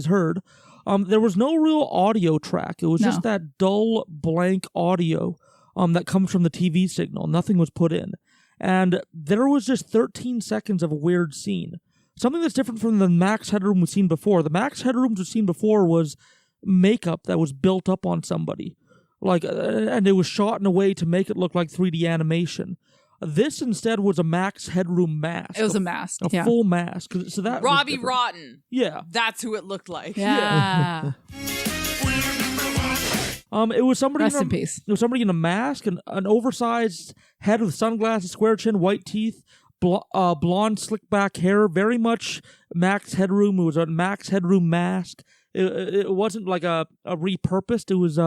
heard. There was no real audio track. It was just that dull, blank audio that comes from the TV signal. Nothing was put in. And there was just 13 seconds of a weird scene. Something that's different from the Max Headroom we've seen before. The Max Headroom we've seen before was makeup that was built up on somebody. And it was shot in a way to make it look like 3D animation. This instead was a Max Headroom mask. It was a mask. A full mask. So that Robbie Rotten. Yeah. That's who it looked like. Yeah. It was somebody. Rest in peace. It was somebody in a mask and an oversized head with sunglasses, square chin, white teeth, blonde, slick back hair. Very much Max Headroom. It was a Max Headroom mask. It wasn't like a repurposed. It was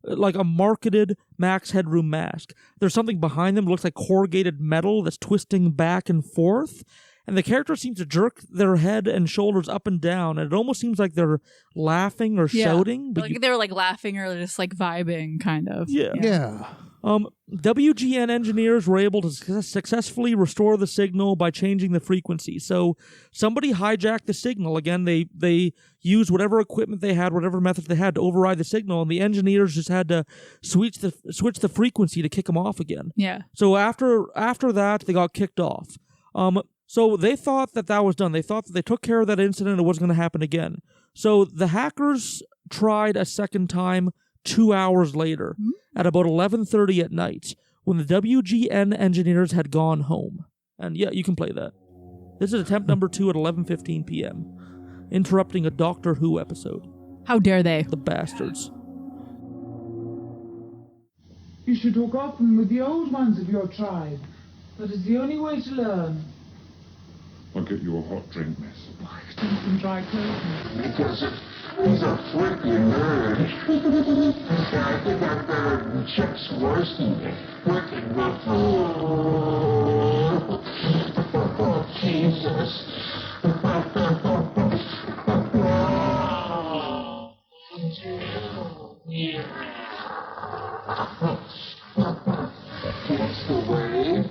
like a marketed Max Headroom mask. There's something behind them. It looks like corrugated metal that's twisting back and forth. And the character seems to jerk their head and shoulders up and down, and it almost seems like they're laughing or shouting. But like they were like laughing or just like vibing, kind of. Yeah. WGN engineers were able to successfully restore the signal by changing the frequency. So somebody hijacked the signal. Again, they used whatever equipment they had, whatever methods they had to override the signal, and the engineers just had to switch the frequency to kick them off again. Yeah. So after that, they got kicked off. So they thought that was done. They thought that they took care of that incident and it wasn't going to happen again. So the hackers tried a second time 2 hours later at about 11:30 at night when the WGN engineers had gone home. And yeah, you can play that. This is attempt number 2 at 11:15 p.m. interrupting a Doctor Who episode. How dare they? The bastards. You should talk often with the old ones of your tribe. That is the only way to learn. I'll get you a hot drink, miss. I've done some dry clothes. Because he's a freaking nerd. I think I'm better than Chuck Swirsky. Working with oh, Jesus. That's the way.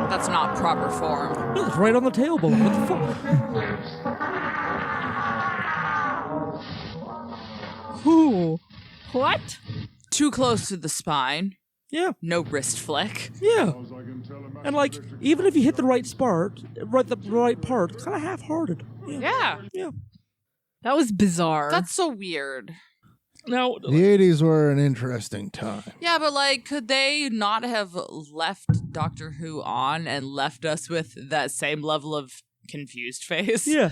That's not proper form. It's right on the tailbone. What the fuck? Ooh. What? Too close to the spine. Yeah. No wrist flick. Yeah. And like, even if you hit the right part, it's kind of half-hearted. Yeah. Yeah. That was bizarre. That's so weird. Now, the 80s were an interesting time. Yeah, but like, could they not have left Doctor Who on and left us with that same level of confused face? Yeah.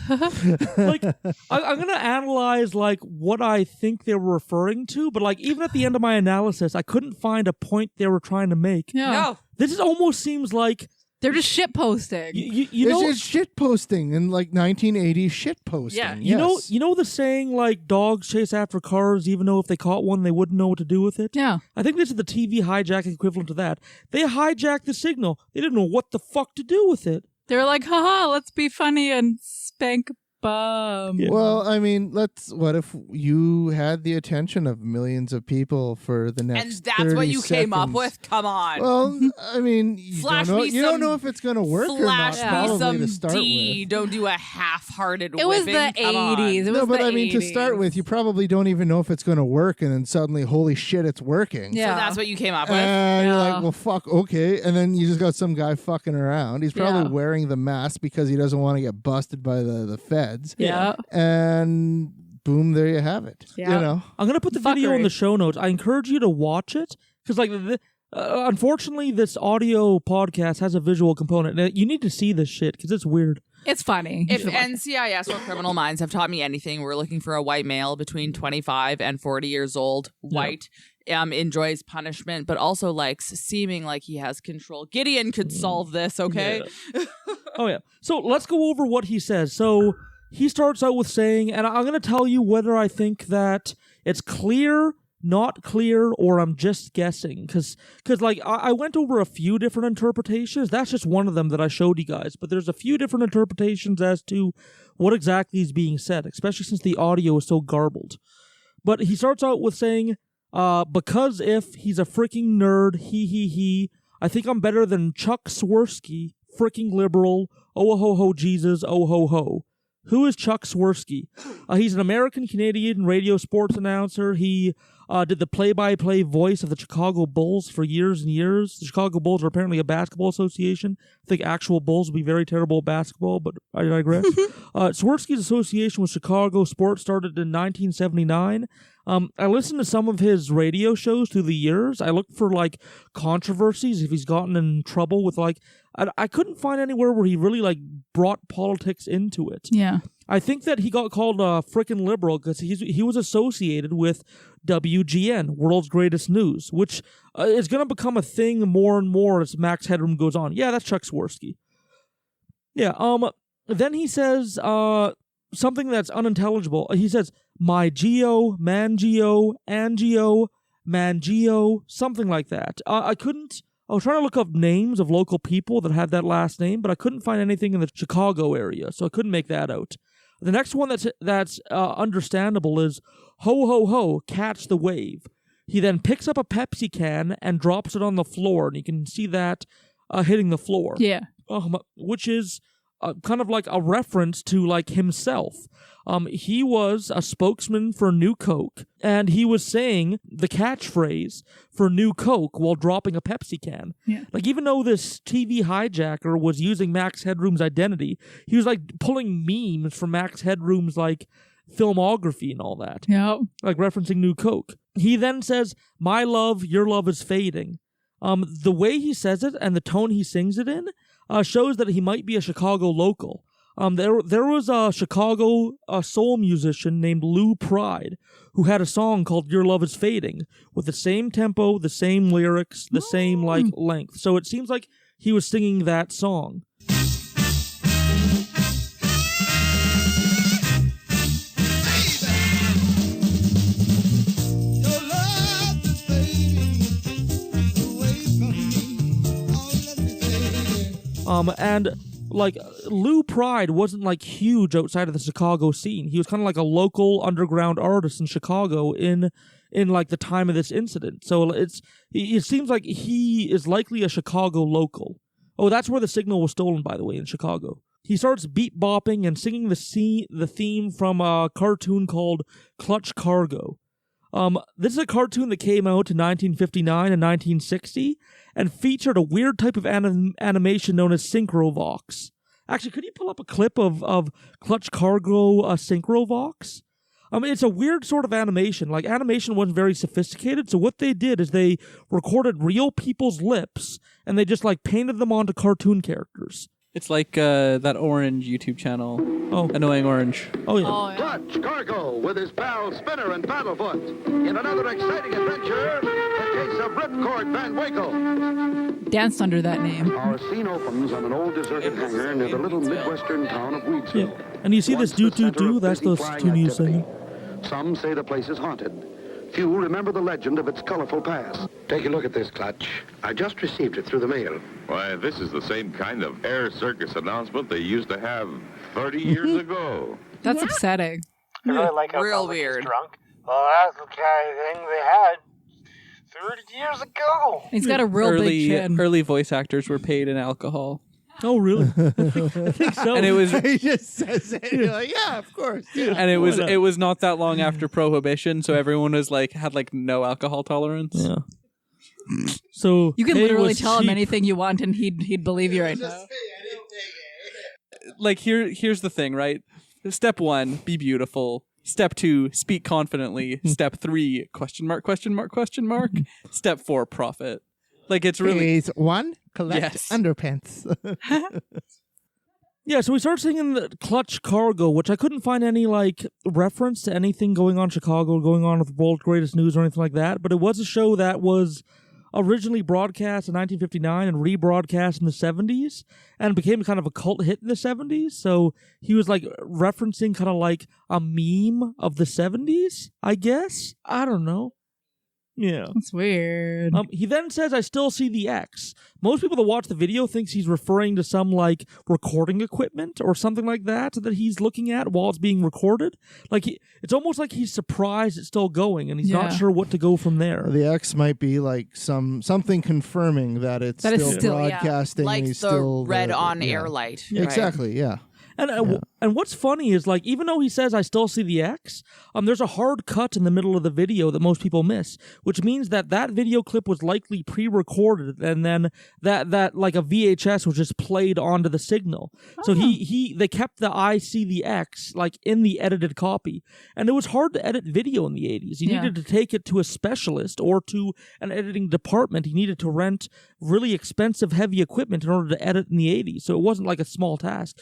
Like, I'm going to analyze like what I think they were referring to, but like even at the end of my analysis, I couldn't find a point they were trying to make. Yeah. No. This almost seems like they're just shit posting. You know, it's shit posting in like 1980s shit posting. Yeah. Yes. You know the saying like dogs chase after cars even though if they caught one they wouldn't know what to do with it? Yeah. I think this is the TV hijacking equivalent to that. They hijacked the signal. They didn't know what the fuck to do with it. They were like, haha, let's be funny and spank bum. Yeah. Well, I mean, what if you had the attention of millions of people for the next And that's 30 what you came up seconds? with? Come on. Well, I mean, you Flash don't know, me you don't some- know if it's going to work or not, Flash me probably some to start D. with. Don't do a half-hearted It was whipping. the Come on. 80s. It was No, but the I mean, to 80s. start with, you probably don't even know if it's going to work, and then suddenly, holy shit, it's working. Yeah. So that's what you came up with? And you're Yeah. like, well, fuck, okay. And then you just got some guy fucking around. He's probably Yeah. wearing the mask because he doesn't want to get busted by the feds. Yeah. And boom, there you have it. Yeah. You know? I'm going to put the video in Fuckery. the show notes. I encourage you to watch it because like unfortunately this audio podcast has a visual component. Now, you need to see this shit because it's weird. It's funny. If NCIS or Criminal Minds have taught me anything, we're looking for a white male between 25 and 40 years old, white, enjoys punishment, but also likes seeming like he has control. Gideon could solve this, okay? Yeah. Oh, yeah. So let's go over what he says. So he starts out with saying, and I'm going to tell you whether I think that it's clear, not clear, or I'm just guessing. Because like, I went over a few different interpretations. That's just one of them that I showed you guys. But there's a few different interpretations as to what exactly is being said, especially since the audio is so garbled. But he starts out with saying, because if he's a freaking nerd, he, I think I'm better than Chuck Swirsky, freaking liberal, oh ho ho Jesus, oh ho ho. Who is Chuck Swirsky? He's an American-Canadian radio sports announcer. He did the play-by-play voice of the Chicago Bulls for years and years. The Chicago Bulls are apparently a basketball association. I think actual Bulls would be very terrible at basketball, but I digress. Swirsky's association with Chicago sports started in 1979. I listened to some of his radio shows through the years. I looked for like controversies, if he's gotten in trouble with like, I couldn't find anywhere where he really like brought politics into it. Yeah. I think that he got called frickin' liberal because he was associated with WGN, World's Greatest News, which is going to become a thing more and more as Max Headroom goes on. Yeah, that's Chuck Swirsky. Yeah, then he says something that's unintelligible. He says, my Geo, Mangio, Angio, Mangio, something like that. I was trying to look up names of local people that had that last name, but I couldn't find anything in the Chicago area, so I couldn't make that out. The next one that's understandable is ho ho ho, catch the wave. He then picks up a Pepsi can and drops it on the floor, and you can see that hitting the floor. Yeah. Which is kind of like a reference to like himself. He was a spokesman for New Coke, and he was saying the catchphrase for New Coke while dropping a Pepsi can. Yeah. Like, even though this TV hijacker was using Max Headroom's identity, he was like pulling memes from Max Headroom's like filmography and all that. Yeah. Like referencing New Coke. He then says, my love, your love is fading. The way he says it and the tone he sings it in shows that he might be a Chicago local. There was a Chicago soul musician named Lou Pride who had a song called Your Love is Fading with the same tempo, the same lyrics, the same like length. So it seems like he was singing that song. And like Lou Pride wasn't like huge outside of the Chicago scene. He was kind of like a local underground artist in Chicago in like the time of this incident. So it seems like he is likely a Chicago local. Oh, that's where the signal was stolen, by the way, in Chicago. He starts beat bopping and singing the theme from a cartoon called Clutch Cargo. This is a cartoon that came out in 1959 and 1960 and featured a weird type of animation known as Synchrovox. Actually, could you pull up a clip of Clutch Cargo Synchrovox? It's a weird sort of animation. Like, animation wasn't very sophisticated, so what they did is they recorded real people's lips and they just like painted them onto cartoon characters. It's like that Orange YouTube channel. Oh. Annoying Orange. Oh, yeah. Clutch Cargo with his pals Spinner and Paddlefoot in another exciting adventure, the case of Ripcord Van Winkle. Danced under that name. Our scene opens on an old deserted hangar near the little midwestern town of Weedsville. Yeah. And you see this do-do-do? That's the tune he's singing. Some say the place is haunted. Few remember the legend of its colorful past. Take a look at this, Clutch. I just received it through the mail. Why, this is the same kind of air circus announcement they used to have 30 years ago. That's upsetting. I really like how real weird. Drunk. Well, that's the kind of thing they had 30 years ago. He's got a real big chin. Early voice actors were paid in alcohol. Oh, really? I think so. And it was. He just says it. You're like, yeah, of course. Yeah. And it was not that long after Prohibition, so everyone was like had like no alcohol tolerance. Yeah. So you can literally tell him anything you want, and he'd believe you right now. Like here's the thing, right? Step 1, be beautiful. Step 2, speak confidently. Step 3, question mark. Step 4, profit. Like it's really Phase 1, collect underpants. Yeah, so we started singing the Clutch Cargo, which I couldn't find any like reference to anything going on in Chicago, going on with World's Greatest News or anything like that, but it was a show that was originally broadcast in 1959 and rebroadcast in the 70s and became kind of a cult hit in the 70s. So he was like referencing kind of like a meme of the 70s, I guess. I don't know. Yeah. That's weird. He then says, I still see the X. Most people that watch the video thinks he's referring to some like recording equipment or something like that he's looking at while it's being recorded. Like it's almost like he's surprised it's still going and he's not sure what to go from there. The X might be like something confirming that it's still broadcasting. Like and he's the still red on air light. Yeah. Right? Exactly, yeah. And what's funny is, like, even though he says I still see the X, there's a hard cut in the middle of the video that most people miss, which means that video clip was likely pre-recorded and then that like a VHS was just played onto the signal. So they kept the I see the X like in the edited copy. And it was hard to edit video in the 80s. You needed to take it to a specialist or to an editing department. You needed to rent really expensive, heavy equipment in order to edit in the 80s. So it wasn't like a small task.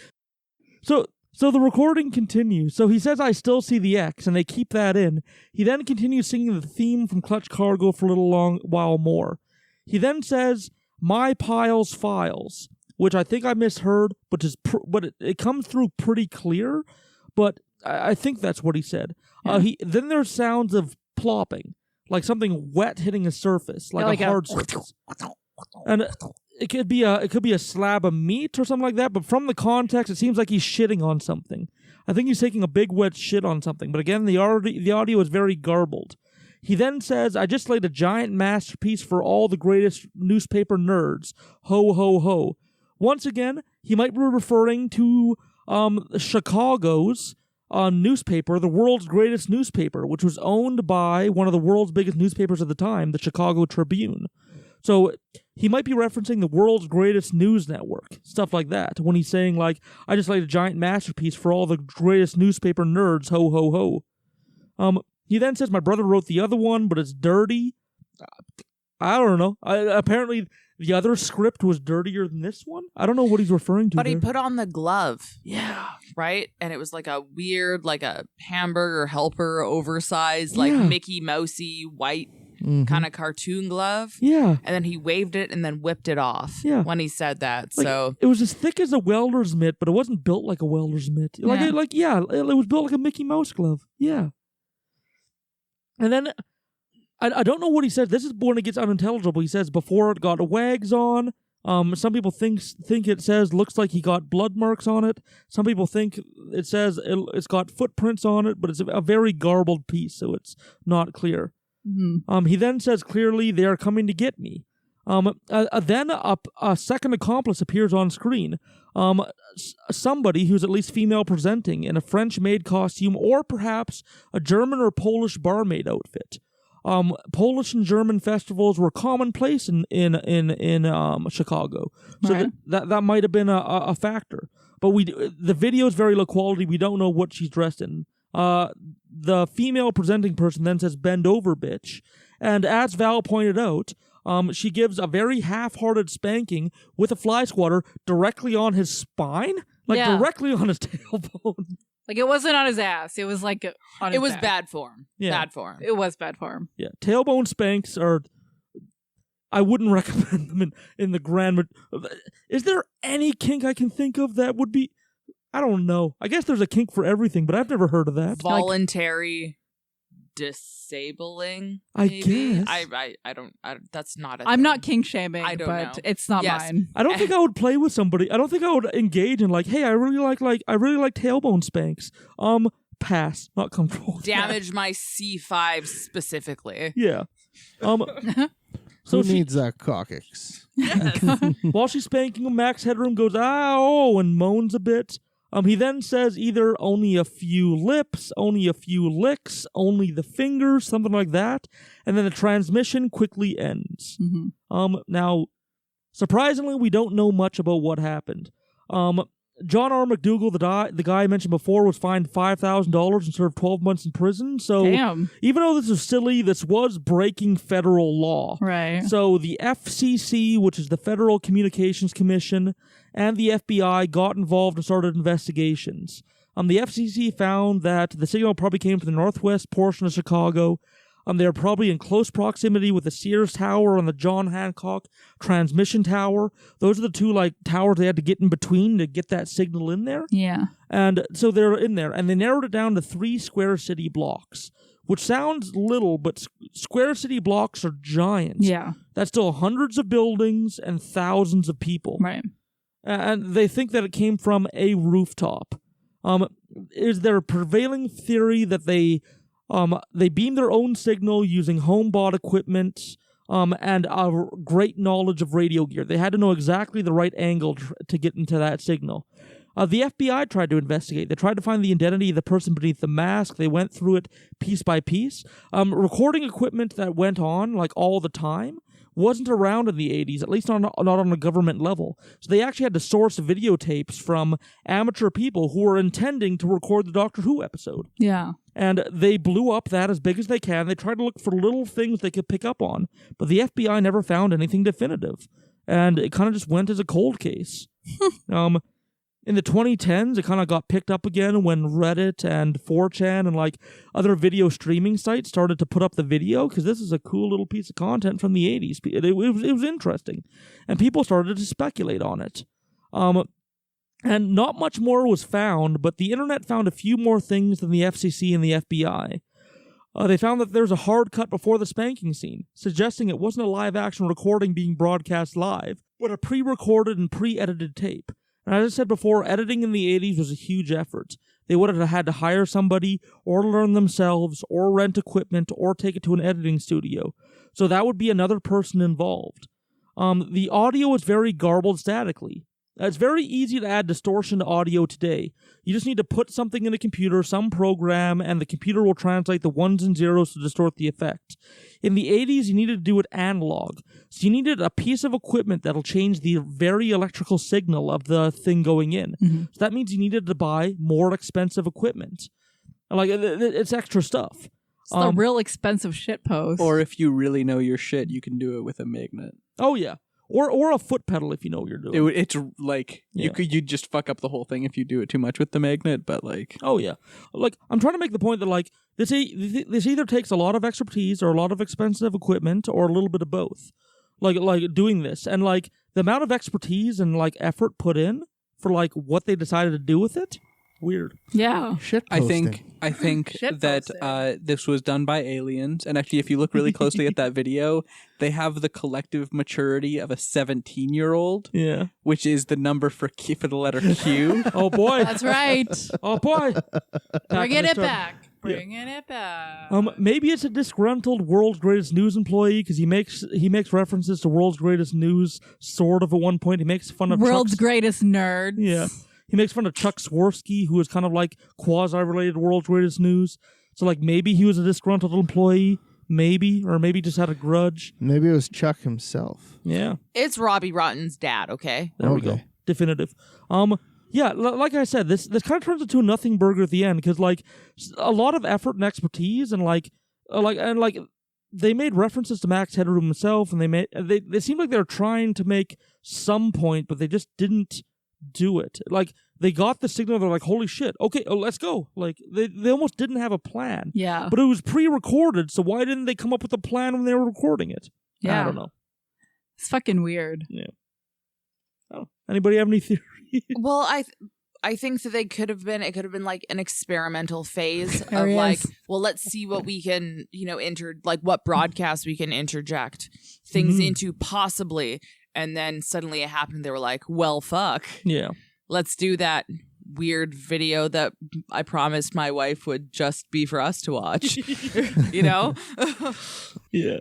So So the recording continues. So he says, I still see the X, and they keep that in. He then continues singing the theme from Clutch Cargo for a little while more. He then says, my piles files, which I think I misheard, but it comes through pretty clear, but I think that's what he said. Yeah. Then there's sounds of plopping, like something wet hitting a surface, like a hard surface. And it could be a slab of meat or something like that, but from the context, it seems like he's shitting on something. I think he's taking a big wet shit on something, but again, the audio is very garbled. He then says, I just laid a giant masterpiece for all the greatest newspaper nerds. Ho, ho, ho. Once again, he might be referring to Chicago's newspaper, the world's greatest newspaper, which was owned by one of the world's biggest newspapers at the time, the Chicago Tribune. So he might be referencing the world's greatest news network, stuff like that, when he's saying, like, I just laid a giant masterpiece for all the greatest newspaper nerds, ho, ho, ho. He then says, my brother wrote the other one, but it's dirty. I don't know. Apparently, the other script was dirtier than this one. I don't know what he's referring to. But there. He put on the glove. Yeah. Right? And it was like a weird, like a hamburger helper, oversized, like Mickey Mousey, white kind of cartoon glove. Yeah. And then he waved it and then whipped it off when he said that. Like, so it was as thick as a welder's mitt, but it wasn't built like a welder's mitt. It was built like a Mickey Mouse glove. Yeah. And then I don't know what he said. This is when it gets unintelligible. He says before it got wags on. Some people think it says looks like he got blood marks on it. Some people think it says it's got footprints on it, but it's a very garbled piece, so it's not clear. Mm-hmm. He then says clearly they are coming to get me. Then a second accomplice appears on screen. Somebody who's at least female presenting in a French-made costume, or perhaps a German or Polish barmaid outfit. Polish and German festivals were commonplace in Chicago, so that might have been a factor. But the video is very low quality. We don't know what she's dressed in. The female presenting person then says, "Bend over, bitch," and as Val pointed out, she gives a very half-hearted spanking with a fly swatter directly on his spine, directly on his tailbone. Like, it wasn't on his ass. It was like on his It was back. bad form. Yeah. Bad form. It was bad form. Yeah, tailbone spanks are... I wouldn't recommend them in the grand... Is there any kink I can think of that would be... I don't know. I guess there's a kink for everything, but I've never heard of that. Voluntary disabling, I maybe? guess. I don't... that's not a I'm thing. not kink shaming, I don't but know. it's not mine. I don't think I would play with somebody. I don't think I would engage in like, hey, I really like tailbone spanks. Pass. Not comfortable. Damage my C5 specifically. Yeah. So who needs that coccyx? While she's spanking him, Max Headroom goes, ow, and moans a bit. He then says either only a few lips, only a few licks, only the fingers, something like that. And then the transmission quickly ends. Mm-hmm. Now, surprisingly, we don't know much about what happened. John R. McDougal, the guy I mentioned before, was fined $5,000 and served 12 months in prison. So Damn. Even though this is silly, this was breaking federal law. Right. So the FCC, which is the Federal Communications Commission, and the FBI got involved and started investigations. The FCC found that the signal probably came from the northwest portion of Chicago. They were probably in close proximity with the Sears Tower and the John Hancock Transmission Tower. Those are the two towers they had to get in between to get that signal in there. Yeah. And so they're in there, and they narrowed it down to 3 square city blocks, which sounds little, but square city blocks are giant. Yeah. That's still hundreds of buildings and thousands of people. Right. And they think that it came from a rooftop. Is there a prevailing theory that they beamed their own signal using home-bought equipment and a great knowledge of radio gear? They had to know exactly the right angle to get into that signal. The FBI tried to investigate. They tried to find the identity of the person beneath the mask. They went through it piece by piece. Recording equipment that went on all the time wasn't around in the 80s, at least not on a government level. So they actually had to source videotapes from amateur people who were intending to record the Doctor Who episode. Yeah. And they blew up that as big as they can. They tried to look for little things they could pick up on, but the FBI never found anything definitive. And it kind of just went as a cold case. in the 2010s, it kind of got picked up again when Reddit and 4chan and like other video streaming sites started to put up the video, because this is a cool little piece of content from the 80s. It was interesting, and people started to speculate on it. And not much more was found, but the internet found a few more things than the FCC and the FBI. They found that there's a hard cut before the spanking scene, suggesting it wasn't a live-action recording being broadcast live, but a pre-recorded and pre-edited tape. And as I said before, editing in the 80s was a huge effort. They would have had to hire somebody, or learn themselves, or rent equipment, or take it to an editing studio. So that would be another person involved. The audio is very garbled statically. It's very easy to add distortion to audio today. You just need to put something in a computer, some program, and the computer will translate the ones and zeros to distort the effect. In the 80s, you needed to do it analog. So you needed a piece of equipment that'll change the very electrical signal of the thing going in. Mm-hmm. So that means you needed to buy more expensive equipment. Like, it's extra stuff. It's the real expensive shit post. Or if you really know your shit, you can do it with a magnet. Oh, yeah. Or a foot pedal if you know what you're doing. It's like you'd just fuck up the whole thing if you do it too much with the magnet, but like oh yeah, like I'm trying to make the point that like this either takes a lot of expertise or a lot of expensive equipment or a little bit of both. Like doing this, and like the amount of expertise and like effort put in for like what they decided to do with it. Weird. Yeah. Shit I posting. think that this was done by aliens, and actually if you look really closely at that video, they have the collective maturity of a 17-year-old. Yeah. Which is the number for the letter Q. Oh boy. That's right. Oh boy. Bringing it back. Bringing it back. Maybe it's a disgruntled World's Greatest News employee, because he makes references to World's Greatest News sort of at one point. He makes fun of World's Greatest Nerds. Yeah. He makes fun of Chuck Swirsky, who is kind of like quasi-related to World's Greatest News. So, like, maybe he was a disgruntled employee, or maybe just had a grudge. Maybe it was Chuck himself. Yeah. It's Robbie Rotten's dad, okay? There we go. Definitive. Yeah, like I said, this kind of turns into a nothing burger at the end, because, like, a lot of effort and expertise, and, they made references to Max Headroom himself, and they seemed like they were trying to make some point, but they just didn't do it. Like, they got the signal, they're like, holy shit, okay, let's go. Like, they almost didn't have a plan. Yeah. But it was pre-recorded, so why didn't they come up with a plan when they were recording it? Yeah. I don't know. It's fucking weird. Yeah. Oh, anybody have any theories? Well, I think that it could have been like an experimental phase of like, well, let's see what we can, what broadcast we can interject things into possibly. And then suddenly it happened. They were like, well, fuck. Yeah. Let's do that weird video that I promised my wife would just be for us to watch. Yeah.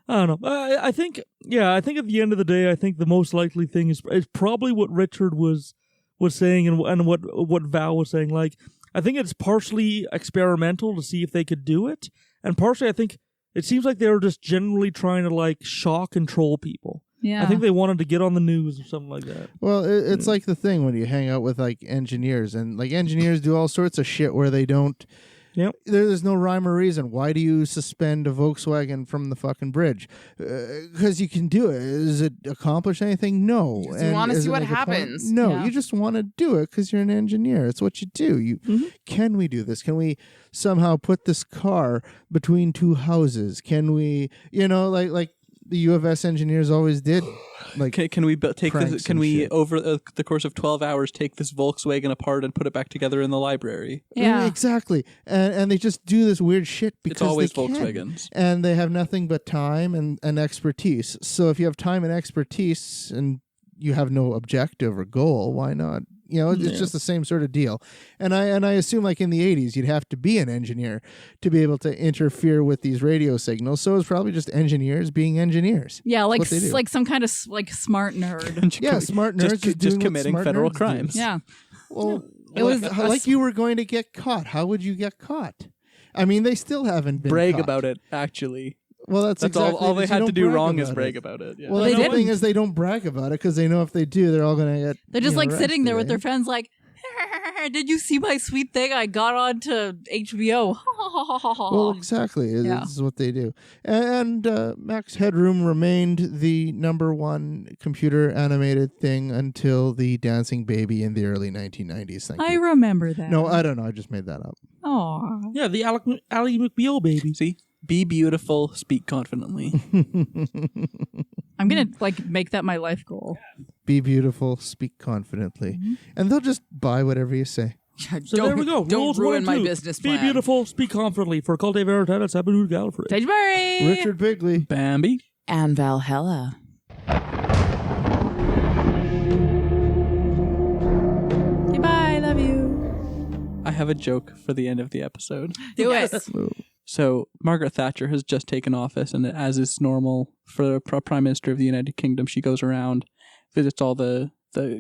I don't know. I think at the end of the day, I think the most likely thing is probably what Richard was saying and what Val was saying. Like, I think it's partially experimental to see if they could do it. And partially, I think it seems like they were just generally trying to like shock and troll people. Yeah. I think they wanted to get on the news or something like that. Well, it's like the thing when you hang out with like engineers, and like engineers do all sorts of shit where they don't. Yep. There's no rhyme or reason. Why do you suspend a Volkswagen from the fucking bridge? Because you can do it. Does it accomplish anything? No. You want to see what happens. No, you just want to do it because you're an engineer. It's what you do. Can we do this? Can we somehow put this car between two houses? Can we, like the U of S engineers always did. Like, can we take this? Can we over the course of 12 hours take this Volkswagen apart and put it back together in the library? Yeah, exactly. And they just do this weird shit because it's always they can. Volkswagens, and they have nothing but time and expertise. So if you have time and expertise and you have no objective or goal, why not? It's just the same sort of deal. And I assume like in the 80s, you'd have to be an engineer to be able to interfere with these radio signals. So it's probably just engineers being engineers. Yeah, like some kind of like smart nerd. Yeah, smart nerds just committing federal crimes. Yeah. Well, it was like you were going to get caught. How would you get caught? I mean, they still haven't been brag caught. about it, actually. Well, that's exactly all they had to do wrong is brag about it. Yeah. Well, the thing is they don't brag about it because they know if they do, they're all going to get. They're just like sitting there with their friends, like, Did you see my sweet thing I got onto HBO? Well, exactly. Yeah. This is what they do. And Max Headroom remained the #1 computer animated thing until the dancing baby in the early 1990s. I remember that. No, I don't know. I just made that up. Aww. Yeah, the Ally McBeal baby. See? Be beautiful, speak confidently. I'm going to make that my life goal. Be beautiful, speak confidently. And they'll just buy whatever you say. So there we go. Don't Rules ruin 1 and my 2. business Be plan. beautiful, speak confidently. For Occultae, Veritatis, Abu Gallifrey. Sageberry. Richard Bigley. Bambi. And Valhalla. Goodbye, love you. I have a joke for the end of the episode. Do it. So Margaret Thatcher has just taken office, and as is normal for the Prime Minister of the United Kingdom, she goes around, visits all the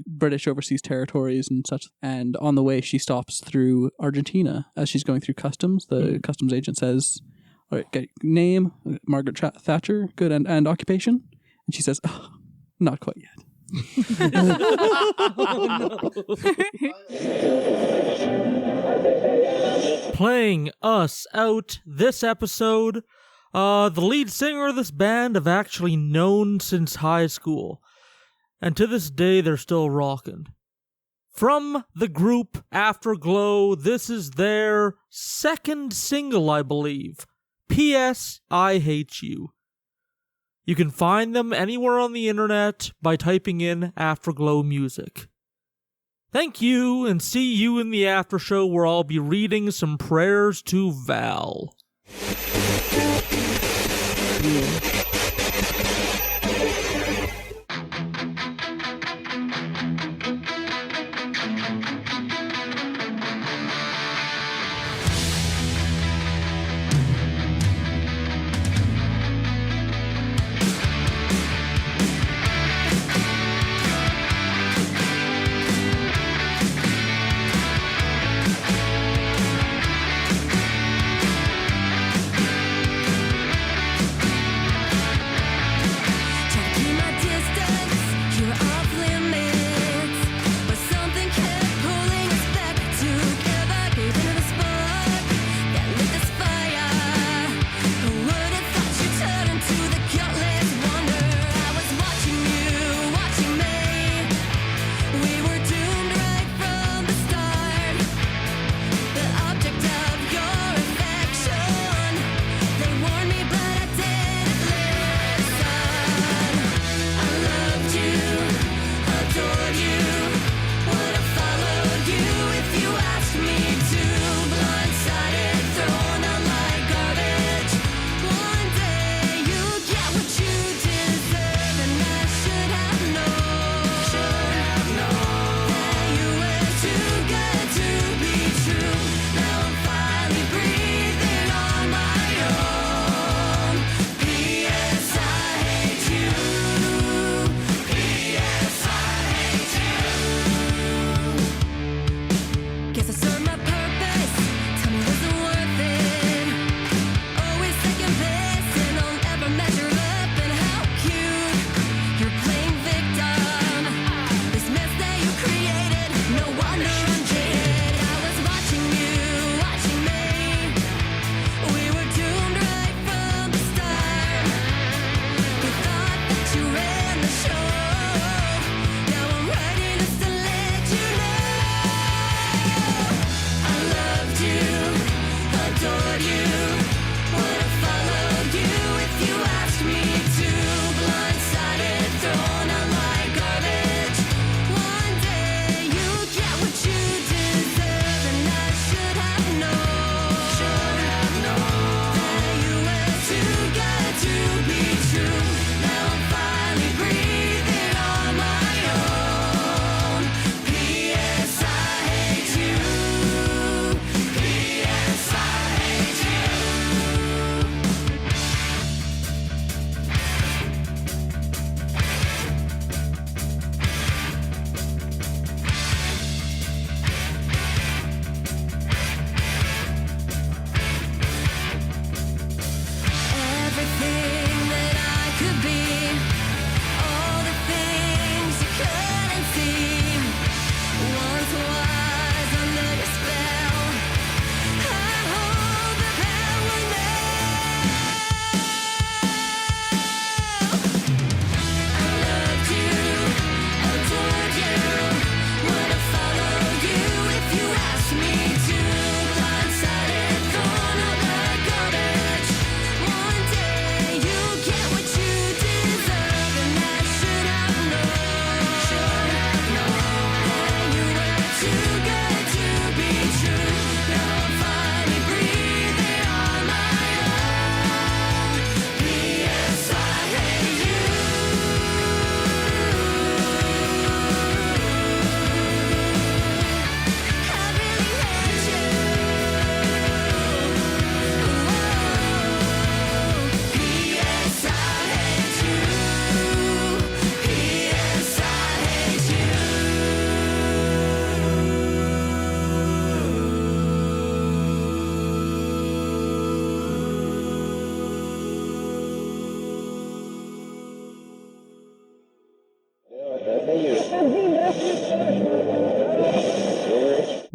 British overseas territories and such. And on the way, she stops through Argentina. As she's going through customs, the customs agent says, "All right, okay, name, Margaret Thatcher, good, and occupation?" And she says, "Oh, not quite yet." Playing us out this episode, the lead singer of this band I've actually known since high school, and to this day they're still rocking. From the group Afterglow, this is their second single, I believe. P.S. I Hate You. You can find them anywhere on the internet by typing in Afterglow music. Thank you, and see you in the after show where I'll be reading some prayers to Val.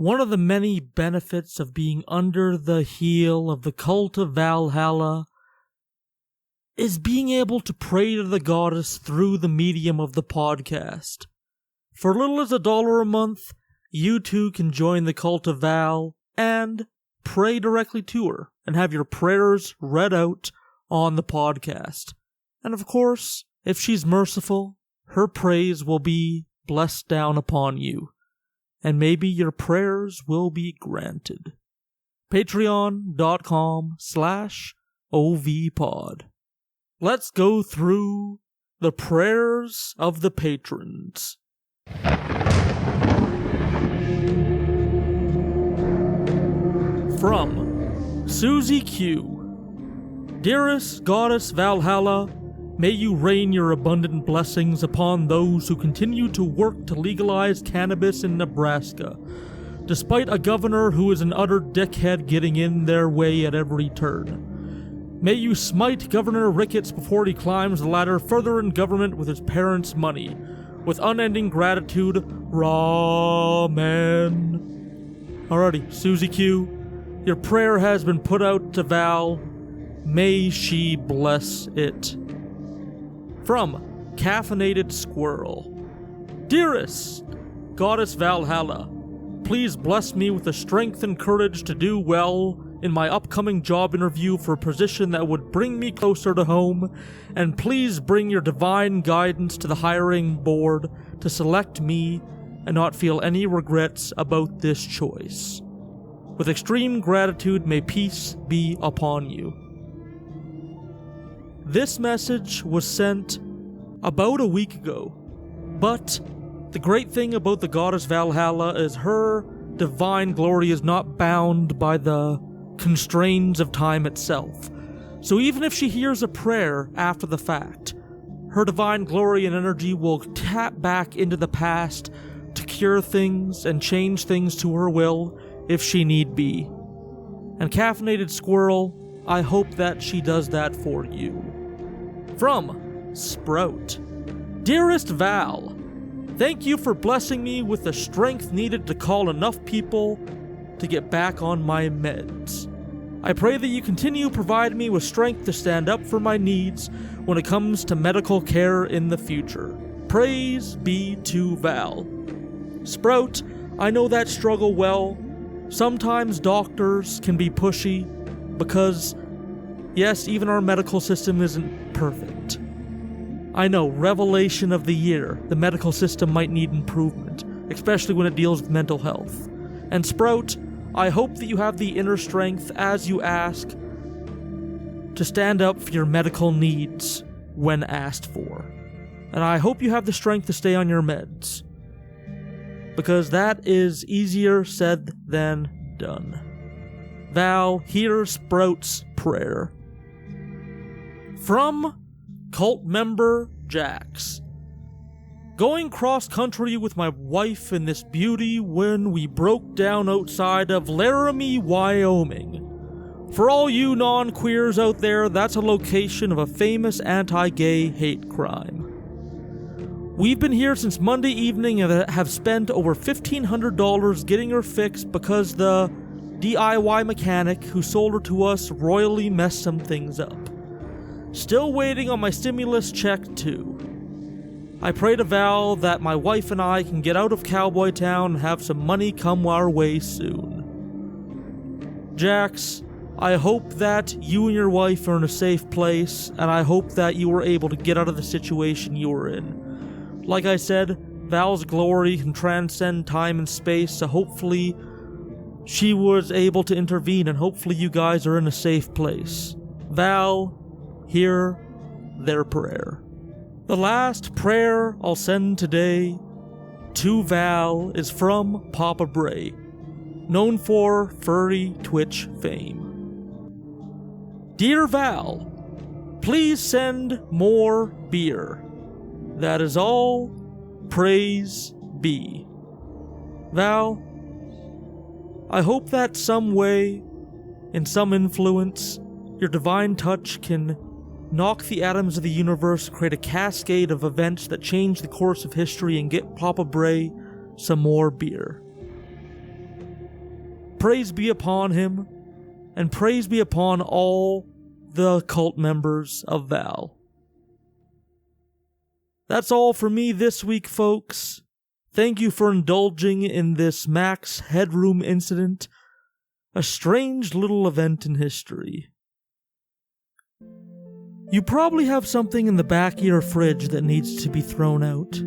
One of the many benefits of being under the heel of the cult of Valhalla is being able to pray to the goddess through the medium of the podcast. For little as $1 a month, you too can join the cult of Val and pray directly to her and have your prayers read out on the podcast. And of course, if she's merciful, her praise will be blessed down upon you, and maybe your prayers will be granted. Patreon.com/OVPod. Let's go through the prayers of the patrons. From Susie Q. Dearest Goddess Valhalla, may you rain your abundant blessings upon those who continue to work to legalize cannabis in Nebraska, despite a governor who is an utter dickhead getting in their way at every turn. May you smite Governor Ricketts before he climbs the ladder further in government with his parents' money. With unending gratitude, Ramen. Alrighty, Susie Q, your prayer has been put out to Val. May she bless it. From Caffeinated Squirrel. Dearest Goddess Valhalla, please bless me with the strength and courage to do well in my upcoming job interview for a position that would bring me closer to home, and please bring your divine guidance to the hiring board to select me and not feel any regrets about this choice. With extreme gratitude, may peace be upon you. This message was sent about a week ago, but the great thing about the Goddess Valhalla is her divine glory is not bound by the constraints of time itself. So even if she hears a prayer after the fact, her divine glory and energy will tap back into the past to cure things and change things to her will if she need be. And Caffeinated Squirrel, I hope that she does that for you. From Sprout. Dearest Val, thank you for blessing me with the strength needed to call enough people to get back on my meds. I pray that you continue to provide me with strength to stand up for my needs when it comes to medical care in the future. Praise be to Val. Sprout, I know that struggle well. Sometimes doctors can be pushy because, yes, even our medical system isn't perfect. I know, revelation of the year, the medical system might need improvement, especially when it deals with mental health. And Sprout, I hope that you have the inner strength, as you ask, to stand up for your medical needs when asked for. And I hope you have the strength to stay on your meds, because that is easier said than done. Val, hear Sprout's prayer. From cult member Jax. Going cross-country with my wife and this beauty when we broke down outside of Laramie, Wyoming. For all you non-queers out there, that's a location of a famous anti-gay hate crime. We've been here since Monday evening and have spent over $1,500 getting her fixed because the DIY mechanic who sold her to us royally messed some things up. Still waiting on my stimulus check too. I pray to Val that my wife and I can get out of Cowboy Town and have some money come our way soon. Jax, I hope that you and your wife are in a safe place, and I hope that you were able to get out of the situation you were in. Like I said, Val's glory can transcend time and space, so hopefully she was able to intervene, and hopefully you guys are in a safe place. Val, hear their prayer. The last prayer I'll send today to Val is from Papa Bray, known for furry Twitch fame. Dear Val, please send more beer. That is all. Praise be. Val, I hope that some way, in some influence, your divine touch can knock the atoms of the universe, create a cascade of events that change the course of history, and get Papa Bray some more beer. Praise be upon him, and praise be upon all the cult members of Val. That's all for me this week, folks. Thank you for indulging in this Max Headroom incident, a strange little event in history. You probably have something in the back of your fridge that needs to be thrown out.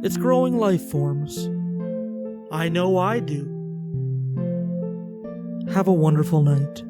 It's growing life forms. I know I do. Have a wonderful night.